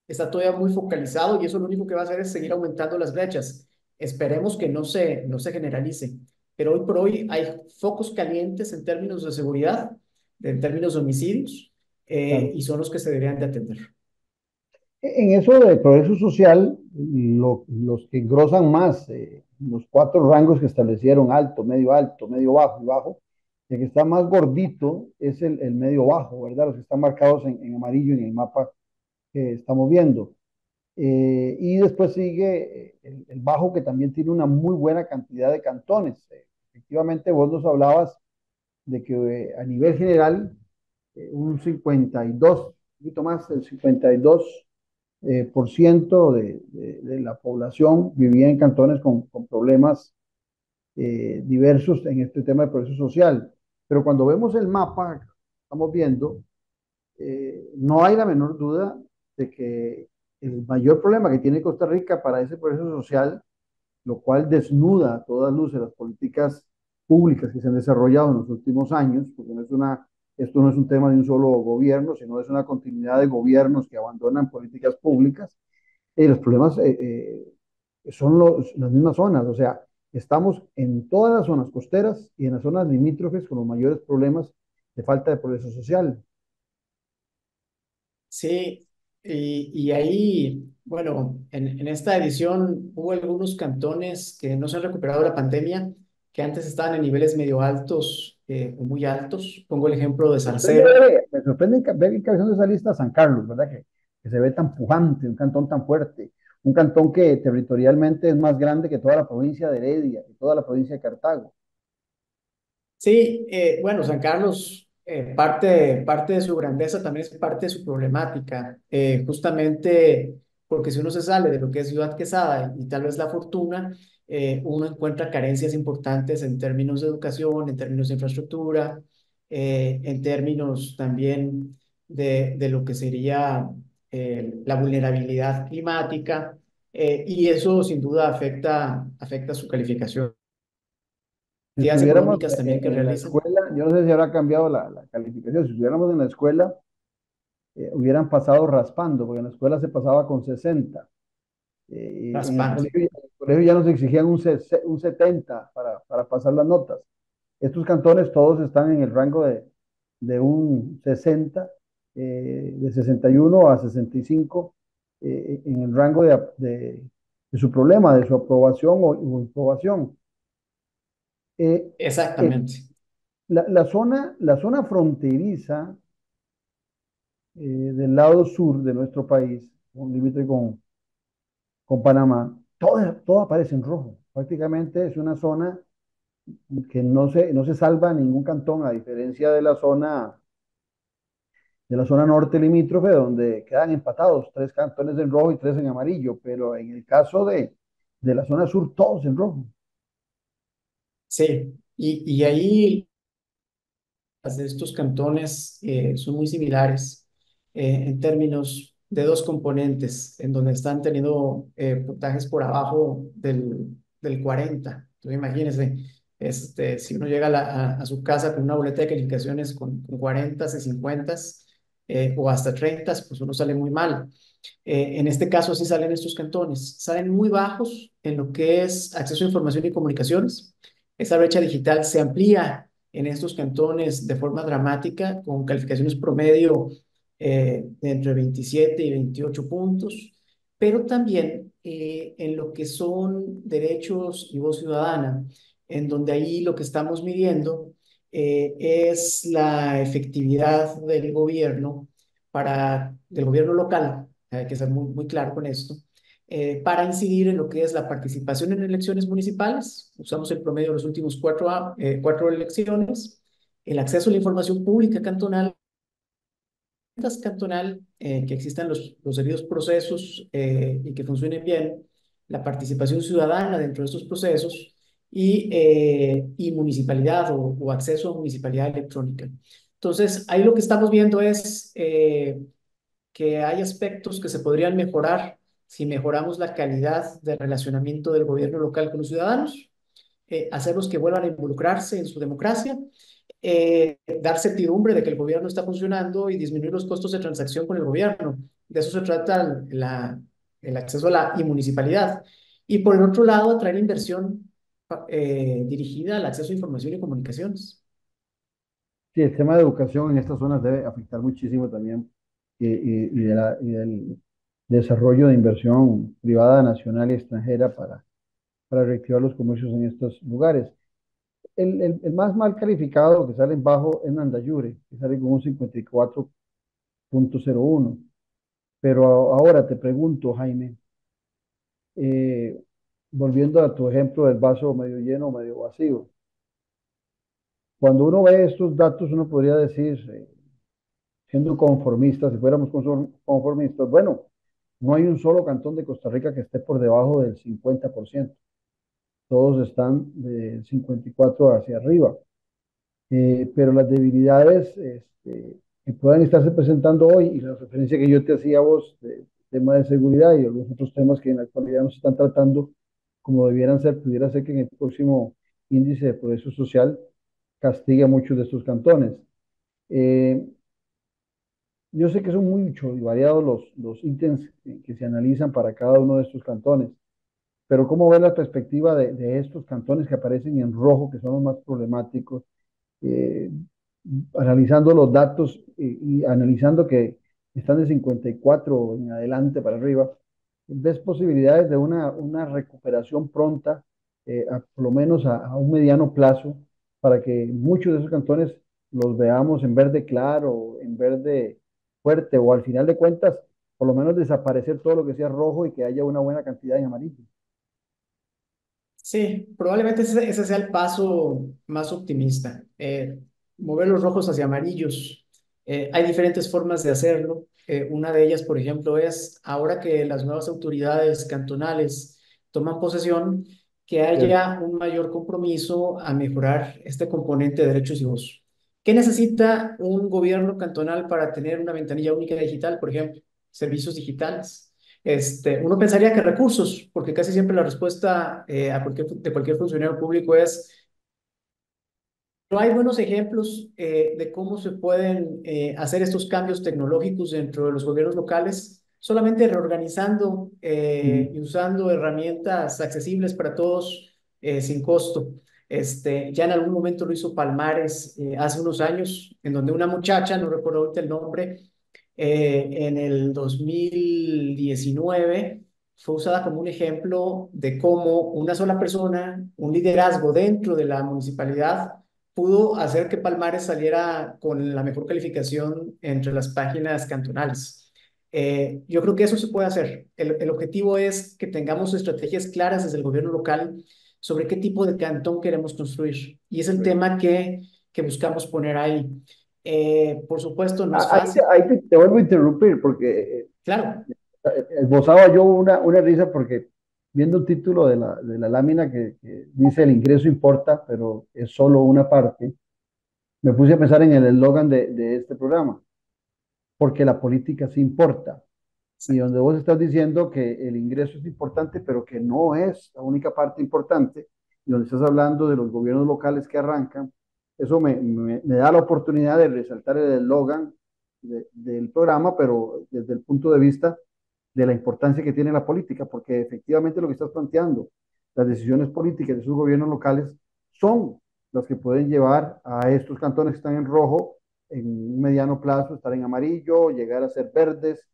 está todavía muy focalizado y eso lo único que va a hacer es seguir aumentando las brechas. Esperemos que no se generalice, pero hoy por hoy hay focos calientes en términos de seguridad, en términos de homicidios, Claro. y son los que se deberían de atender. En eso de progreso social, los que engrosan más, los 4 rangos que establecieron, alto, medio bajo y bajo, el que está más gordito es el medio bajo, ¿verdad? Los que están marcados en amarillo en el mapa que estamos viendo. Y después sigue el bajo, que también tiene una muy buena cantidad de cantones. Efectivamente, vos nos hablabas de que a nivel general, un 52, un poquito más del 52 por ciento de la población vivía en cantones con problemas diversos en este tema de progreso social. Pero cuando vemos el mapa, estamos viendo, no hay la menor duda de que el mayor problema que tiene Costa Rica para ese progreso social, lo cual desnuda a todas luces las políticas públicas que se han desarrollado en los últimos años, porque esto no es un tema de un solo gobierno, sino es una continuidad de gobiernos que abandonan políticas públicas. Los problemas son las mismas zonas, o sea, estamos en todas las zonas costeras y en las zonas limítrofes con los mayores problemas de falta de progreso social. Sí, y ahí, bueno, en esta edición hubo algunos cantones que no se han recuperado de la pandemia, que antes estaban en niveles medio altos o muy altos. Pongo el ejemplo de Zarcero. Me sorprende ver encabezando esa lista San Carlos, ¿verdad? Que se ve tan pujante, un cantón tan fuerte, un cantón que territorialmente es más grande que toda la provincia de Heredia y toda la provincia de Cartago. Sí, bueno, San Carlos, parte de su grandeza también es parte de su problemática, justamente porque si uno se sale de lo que es Ciudad Quesada y tal vez La Fortuna, uno encuentra carencias importantes en términos de educación, en términos de infraestructura, en términos también de lo que sería la vulnerabilidad climática, y eso sin duda afecta su calificación. Si Actividades estuviéramos económicas también que en la realizan. escuela, yo no sé si habrá cambiado la calificación, si estuviéramos en la escuela, hubieran pasado raspando, porque en la escuela se pasaba con 60. Y Raspando. en el colegio ya nos exigían un 70 para pasar las notas. Estos cantones todos están en el rango de un 60, de 61 a 65, en el rango de su problema, de su aprobación o improbación. Eh, eh, Exactamente. la zona fronteriza del lado sur de nuestro país, un límite con Panamá, todo aparece en rojo. Prácticamente es una zona que no se salva ningún cantón, a diferencia de la zona norte limítrofe, donde quedan empatados, 3 cantones en rojo y 3 en amarillo, pero en el caso de la zona sur, todos en rojo. Sí, y ahí las de estos cantones son muy similares en términos de dos componentes, en donde están teniendo puntajes por abajo del 40. Entonces, imagínense, si uno llega a su casa con una boleta de calificaciones con 40 y 50 o hasta 30, pues uno sale muy mal. En este caso sí salen estos cantones, salen muy bajos en lo que es acceso a información y comunicaciones. Esa brecha digital se amplía en estos cantones de forma dramática, con calificaciones promedio de entre 27 y 28 puntos, pero también en lo que son derechos y voz ciudadana, en donde ahí lo que estamos midiendo es la efectividad del gobierno local, hay que ser muy claro con esto, para incidir en lo que es la participación en elecciones municipales. Usamos el promedio de los últimos cuatro elecciones, el acceso a la información pública cantonal, que existan los debidos procesos y que funcionen bien, la participación ciudadana dentro de estos procesos y municipalidad o acceso a municipalidad electrónica. Entonces, ahí lo que estamos viendo es que hay aspectos que se podrían mejorar si mejoramos la calidad de relacionamiento del gobierno local con los ciudadanos, hacerlos que vuelvan a involucrarse en su democracia, dar certidumbre de que el gobierno está funcionando y disminuir los costos de transacción con el gobierno. De eso se trata el acceso a la municipalidad. Y por el otro lado, atraer inversión dirigida al acceso a información y comunicaciones. Sí, el tema de educación en estas zonas debe afectar muchísimo también y del desarrollo de inversión privada, nacional y extranjera para reactivar los comercios en estos lugares. El más mal calificado que sale en bajo es Nandayure, que sale con un 54,01. Pero ahora te pregunto, Jaime, eh, volviendo a tu ejemplo del vaso medio lleno o medio vacío, cuando uno ve estos datos, uno podría decir, siendo conformistas, si fuéramos conformistas, bueno, no hay un solo cantón de Costa Rica que esté por debajo del 50%. Todos están del 54 hacia arriba. Pero las debilidades que puedan estarse presentando hoy y la referencia que yo te hacía a vos de tema de seguridad y algunos otros temas que en la actualidad no se están tratando como debieran ser, pudiera ser que en el próximo índice de progreso social castigue a muchos de estos cantones. Eh, yo sé que son muchos y variados los ítems que se analizan para cada uno de estos cantones, pero ¿cómo ves la perspectiva de estos cantones que aparecen en rojo, que son los más problemáticos? eh, Analizando los datos y analizando que están de 54 en adelante para arriba, ¿ves posibilidades de una recuperación pronta, por lo menos a un mediano plazo, para que muchos de esos cantones los veamos en verde claro, en verde fuerte, o al final de cuentas, por lo menos desaparecer todo lo que sea rojo y que haya una buena cantidad en amarillo? Sí, probablemente ese sea el paso más optimista, mover los rojos hacia amarillos. Hay diferentes formas de hacerlo. Una de ellas, por ejemplo, es ahora que las nuevas autoridades cantonales toman posesión, que ¿Cierto? haya un mayor compromiso a mejorar este componente de derechos y voz. ¿Qué necesita un gobierno cantonal para tener una ventanilla única digital, por ejemplo? Servicios digitales. Uno pensaría que recursos, porque casi siempre la respuesta de cualquier funcionario público es, no hay buenos ejemplos de cómo se pueden hacer estos cambios tecnológicos dentro de los gobiernos locales, solamente reorganizando Mm. y usando herramientas accesibles para todos sin costo. Ya en algún momento lo hizo Palmares hace unos años, en donde una muchacha, no recuerdo ahorita el nombre, en el 2019 fue usada como un ejemplo de cómo una sola persona, un liderazgo dentro de la municipalidad, pudo hacer que Palmares saliera con la mejor calificación entre las páginas cantonales. Yo creo que eso se puede hacer. El objetivo es que tengamos estrategias claras desde el gobierno local sobre qué tipo de cantón queremos construir. Y es el tema que buscamos poner ahí. Por supuesto, no es fácil. Ahí te vuelvo a interrumpir porque Claro, esbozaba yo una risa porque viendo el título de la lámina que dice el ingreso importa, pero es solo una parte, me puse a pensar en el eslogan de este programa, porque la política sí importa. Y donde vos estás diciendo que el ingreso es importante, pero que no es la única parte importante, y donde estás hablando de los gobiernos locales que arrancan, eso me da la oportunidad de resaltar el eslogan del programa, pero desde el punto de vista de la importancia que tiene la política, porque efectivamente lo que estás planteando, las decisiones políticas de sus gobiernos locales son las que pueden llevar a estos cantones que están en rojo en un mediano plazo, estar en amarillo, llegar a ser verdes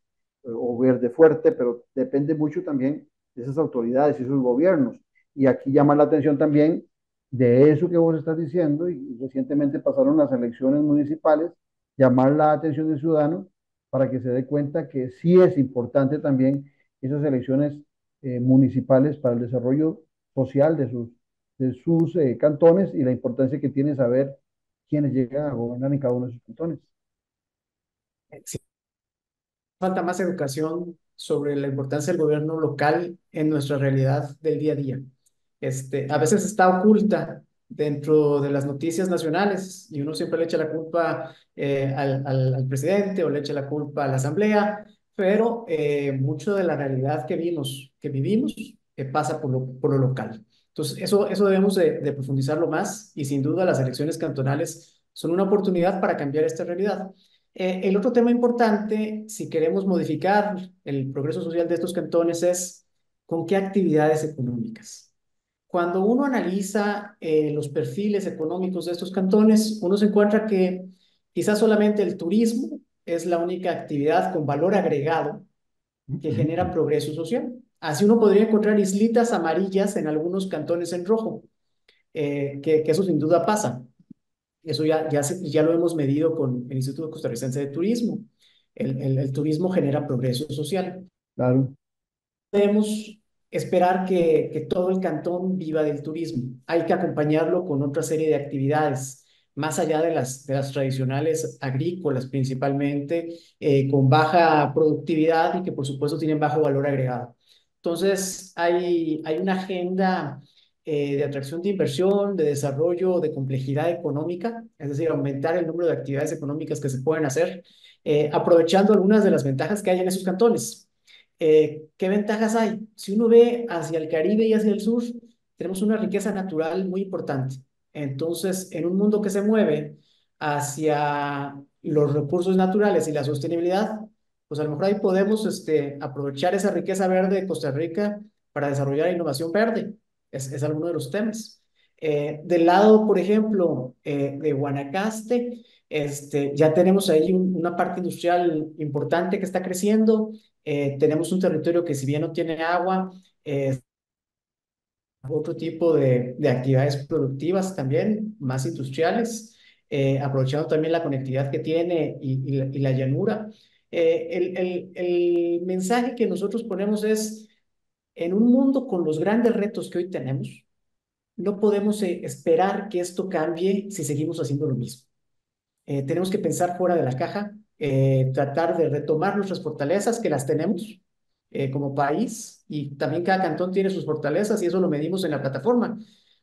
o verde fuerte, pero depende mucho también de esas autoridades y esos gobiernos. Y aquí llama la atención también de eso que vos estás diciendo, y recientemente pasaron las elecciones municipales, llamar la atención del ciudadano para que se dé cuenta que sí es importante también esas elecciones municipales para el desarrollo social de sus cantones y la importancia que tiene saber quiénes llegan a gobernar en cada uno de sus cantones. sí, falta más educación sobre la importancia del gobierno local en nuestra realidad del día a día. A veces está oculta dentro de las noticias nacionales y uno siempre le echa la culpa al presidente o le echa la culpa a la asamblea, pero mucho de la realidad que vivimos pasa por lo local. Entonces, eso debemos de profundizarlo más y sin duda las elecciones cantonales son una oportunidad para cambiar esta realidad. El otro tema importante, si queremos modificar el progreso social de estos cantones, es con qué actividades económicas. Cuando uno analiza los perfiles económicos de estos cantones, uno se encuentra que quizás solamente el turismo es la única actividad con valor agregado que genera progreso social. Así uno podría encontrar islitas amarillas en algunos cantones en rojo, que eso sin duda pasa. Eso ya lo hemos medido con el Instituto Costarricense de Turismo. El turismo genera progreso social. Claro. Podemos esperar que todo el cantón viva del turismo. Hay que acompañarlo con otra serie de actividades, más allá de las tradicionales agrícolas principalmente, con baja productividad y que por supuesto tienen bajo valor agregado. Entonces, hay una agenda de atracción de inversión, de desarrollo, de complejidad económica, es decir, aumentar el número de actividades económicas que se pueden hacer, aprovechando algunas de las ventajas que hay en esos cantones. ¿Qué ventajas hay? Si uno ve hacia el Caribe y hacia el sur, tenemos una riqueza natural muy importante. Entonces, en un mundo que se mueve hacia los recursos naturales y la sostenibilidad, pues a lo mejor ahí podemos aprovechar esa riqueza verde de Costa Rica para desarrollar innovación verde. Es alguno de los temas. Del lado, por ejemplo, de Guanacaste, ya tenemos ahí una parte industrial importante que está creciendo. Tenemos un territorio que si bien no tiene agua, otro tipo de actividades productivas también, más industriales, aprovechando también la conectividad que tiene y la llanura. El mensaje que nosotros ponemos es, en un mundo con los grandes retos que hoy tenemos, no podemos esperar que esto cambie si seguimos haciendo lo mismo. Tenemos que pensar fuera de la caja, tratar de retomar nuestras fortalezas que las tenemos como país y también cada cantón tiene sus fortalezas y eso lo medimos en la plataforma.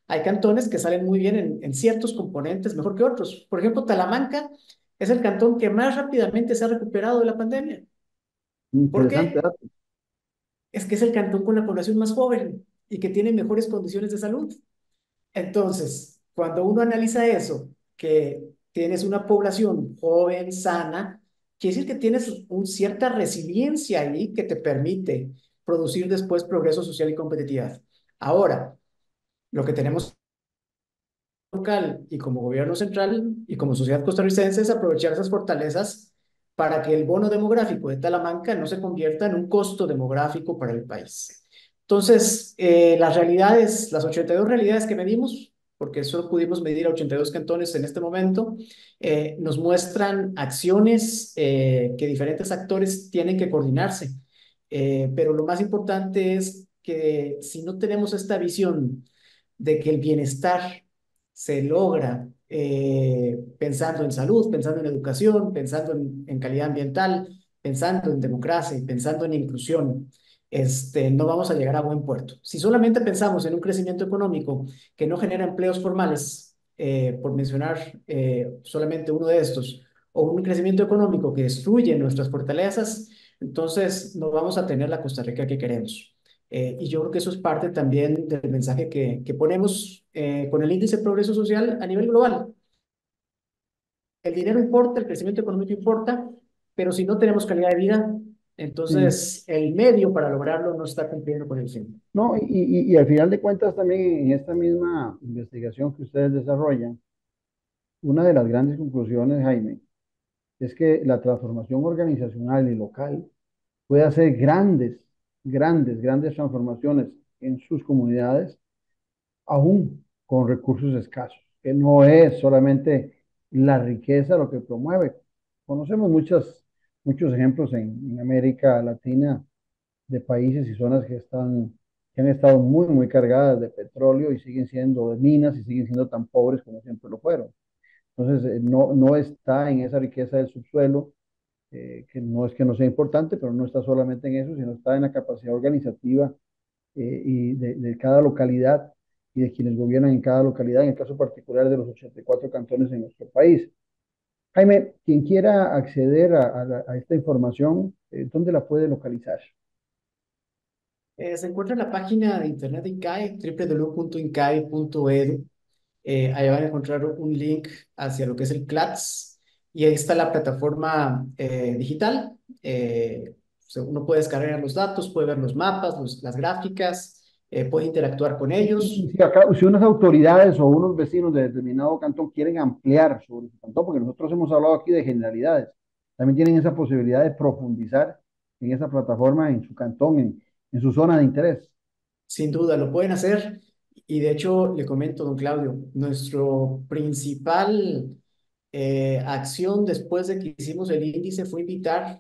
Hay cantones que salen muy bien en ciertos componentes, mejor que otros. Por ejemplo, Talamanca es el cantón que más rápidamente se ha recuperado de la pandemia. ¿Por Interesante qué? dato. Es que es el cantón con la población más joven y que tiene mejores condiciones de salud. Entonces, cuando uno analiza eso, que tienes una población joven, sana, quiere decir que tienes una cierta resiliencia ahí que te permite producir después progreso social y competitividad. Ahora, lo que tenemos local y como gobierno central y como sociedad costarricense es aprovechar esas fortalezas para que el bono demográfico de Talamanca no se convierta en un costo demográfico para el país. Entonces, las realidades, las 82 realidades que medimos, porque solo pudimos medir a 82 cantones en este momento, nos muestran acciones que diferentes actores tienen que coordinarse. Pero lo más importante es que si no tenemos esta visión de que el bienestar se logra pensando en salud, pensando en educación, pensando en calidad ambiental, pensando en democracia y pensando en inclusión, no vamos a llegar a buen puerto. Si solamente pensamos en un crecimiento económico que no genera empleos formales, por mencionar solamente uno de estos, o un crecimiento económico que destruye nuestras fortalezas, entonces no vamos a tener la Costa Rica que queremos. Y yo creo que eso es parte también del mensaje que ponemos con el índice de progreso social a nivel global. El dinero importa, el crecimiento económico importa, pero si no tenemos calidad de vida, Sí. entonces el medio para lograrlo no está cumpliendo con el fin. No, y al final de cuentas también en esta misma investigación que ustedes desarrollan, una de las grandes conclusiones, Jaime, es que la transformación organizacional y local puede hacer grandes transformaciones en sus comunidades, aún con recursos escasos, que no es solamente la riqueza lo que promueve. Conocemos muchos ejemplos en América Latina de países y zonas que han estado muy cargadas de petróleo y siguen siendo de minas y siguen siendo tan pobres como siempre lo fueron. Entonces, no está en esa riqueza del subsuelo, que no es que no sea importante, pero no está solamente en eso, sino está en la capacidad organizativa y de cada localidad y de quienes gobiernan en cada localidad, en el caso particular de los 84 cantones en nuestro país. Jaime, quien quiera acceder a esta información, ¿dónde la puede localizar? Se encuentra en la página de internet de INCAE, www.incai.edu. Ahí van a encontrar un link hacia lo que es el CLATS y ahí está la plataforma digital. Uno puede descargar los datos, puede ver los mapas, las gráficas, puede interactuar con Y ellos. si, si unas autoridades o unos vecinos de determinado cantón quieren ampliar sobre su cantón, porque nosotros hemos hablado aquí de generalidades, también tienen esa posibilidad de profundizar en esa plataforma, en su cantón, en su zona de interés. Sin duda, lo pueden hacer. Y de hecho, le comento, don Claudio, nuestro principal acción después de que hicimos el índice fue invitar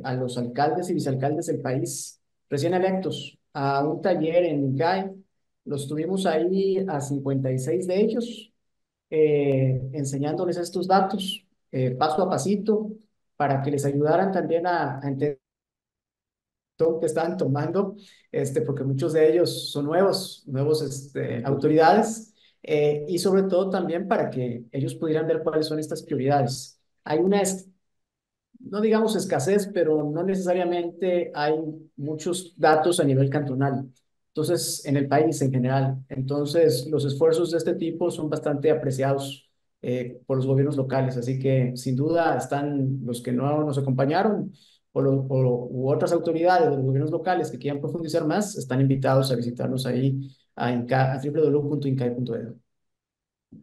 a los alcaldes y vicealcaldes del país recién electos a un taller en INCAE. Los tuvimos ahí a 56 de ellos, enseñándoles estos datos paso a pasito para que les ayudaran también a entender que estaban tomando, porque muchos de ellos son nuevos autoridades, y sobre todo también para que ellos pudieran ver cuáles son estas prioridades. Hay una, no digamos escasez, pero no necesariamente hay muchos datos a nivel cantonal. Entonces, en el país en general. Entonces, los esfuerzos de este tipo son bastante apreciados por los gobiernos locales. Así que, sin duda, están los que no nos acompañaron u otras autoridades de los gobiernos locales que quieran profundizar más, están invitados a visitarnos ahí a www.incai.edu.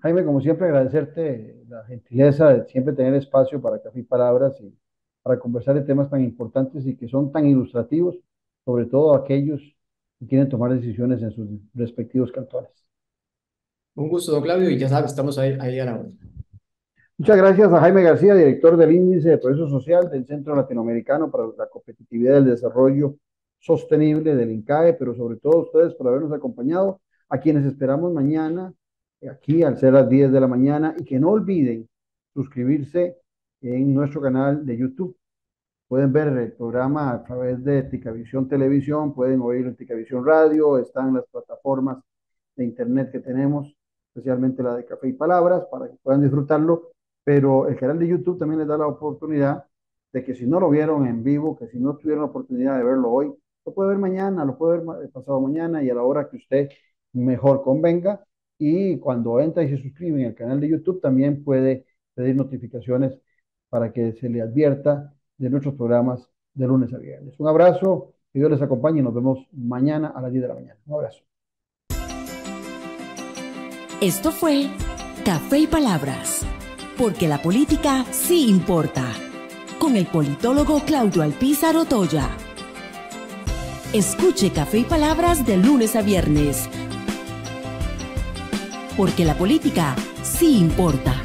Jaime, como siempre, agradecerte la gentileza de siempre tener espacio para café y palabras y para conversar de temas tan importantes y que son tan ilustrativos, sobre todo aquellos que quieren tomar decisiones en sus respectivos cantones. Un gusto, don Claudio, y ya sabes, estamos ahí a la hora. Muchas gracias a Jaime García, director del Índice de Progreso Social del Centro Latinoamericano para la Competitividad y el Desarrollo Sostenible del INCAE, pero sobre todo a ustedes por habernos acompañado, a quienes esperamos mañana, aquí al ser las 10 de la mañana, y que no olviden suscribirse en nuestro canal de YouTube. Pueden ver el programa a través de Ticavisión Televisión, pueden oír en Ticavisión Radio, están las plataformas de internet que tenemos, especialmente la de Café y Palabras, para que puedan disfrutarlo, pero el canal de YouTube también les da la oportunidad de que si no lo vieron en vivo, que si no tuvieron la oportunidad de verlo hoy, lo puede ver mañana, lo puede ver pasado mañana y a la hora que usted mejor convenga. Y cuando entra y se suscribe en el canal de YouTube, también puede pedir notificaciones para que se le advierta de nuestros programas de lunes a viernes. Un abrazo, que Dios les acompañe y nos vemos mañana a las 10 de la mañana. Un abrazo. Esto fue Café y Palabras, porque la política sí importa, con el politólogo Claudio Alpizar Otoya. Escuche Café y Palabras de lunes a viernes, porque la política sí importa.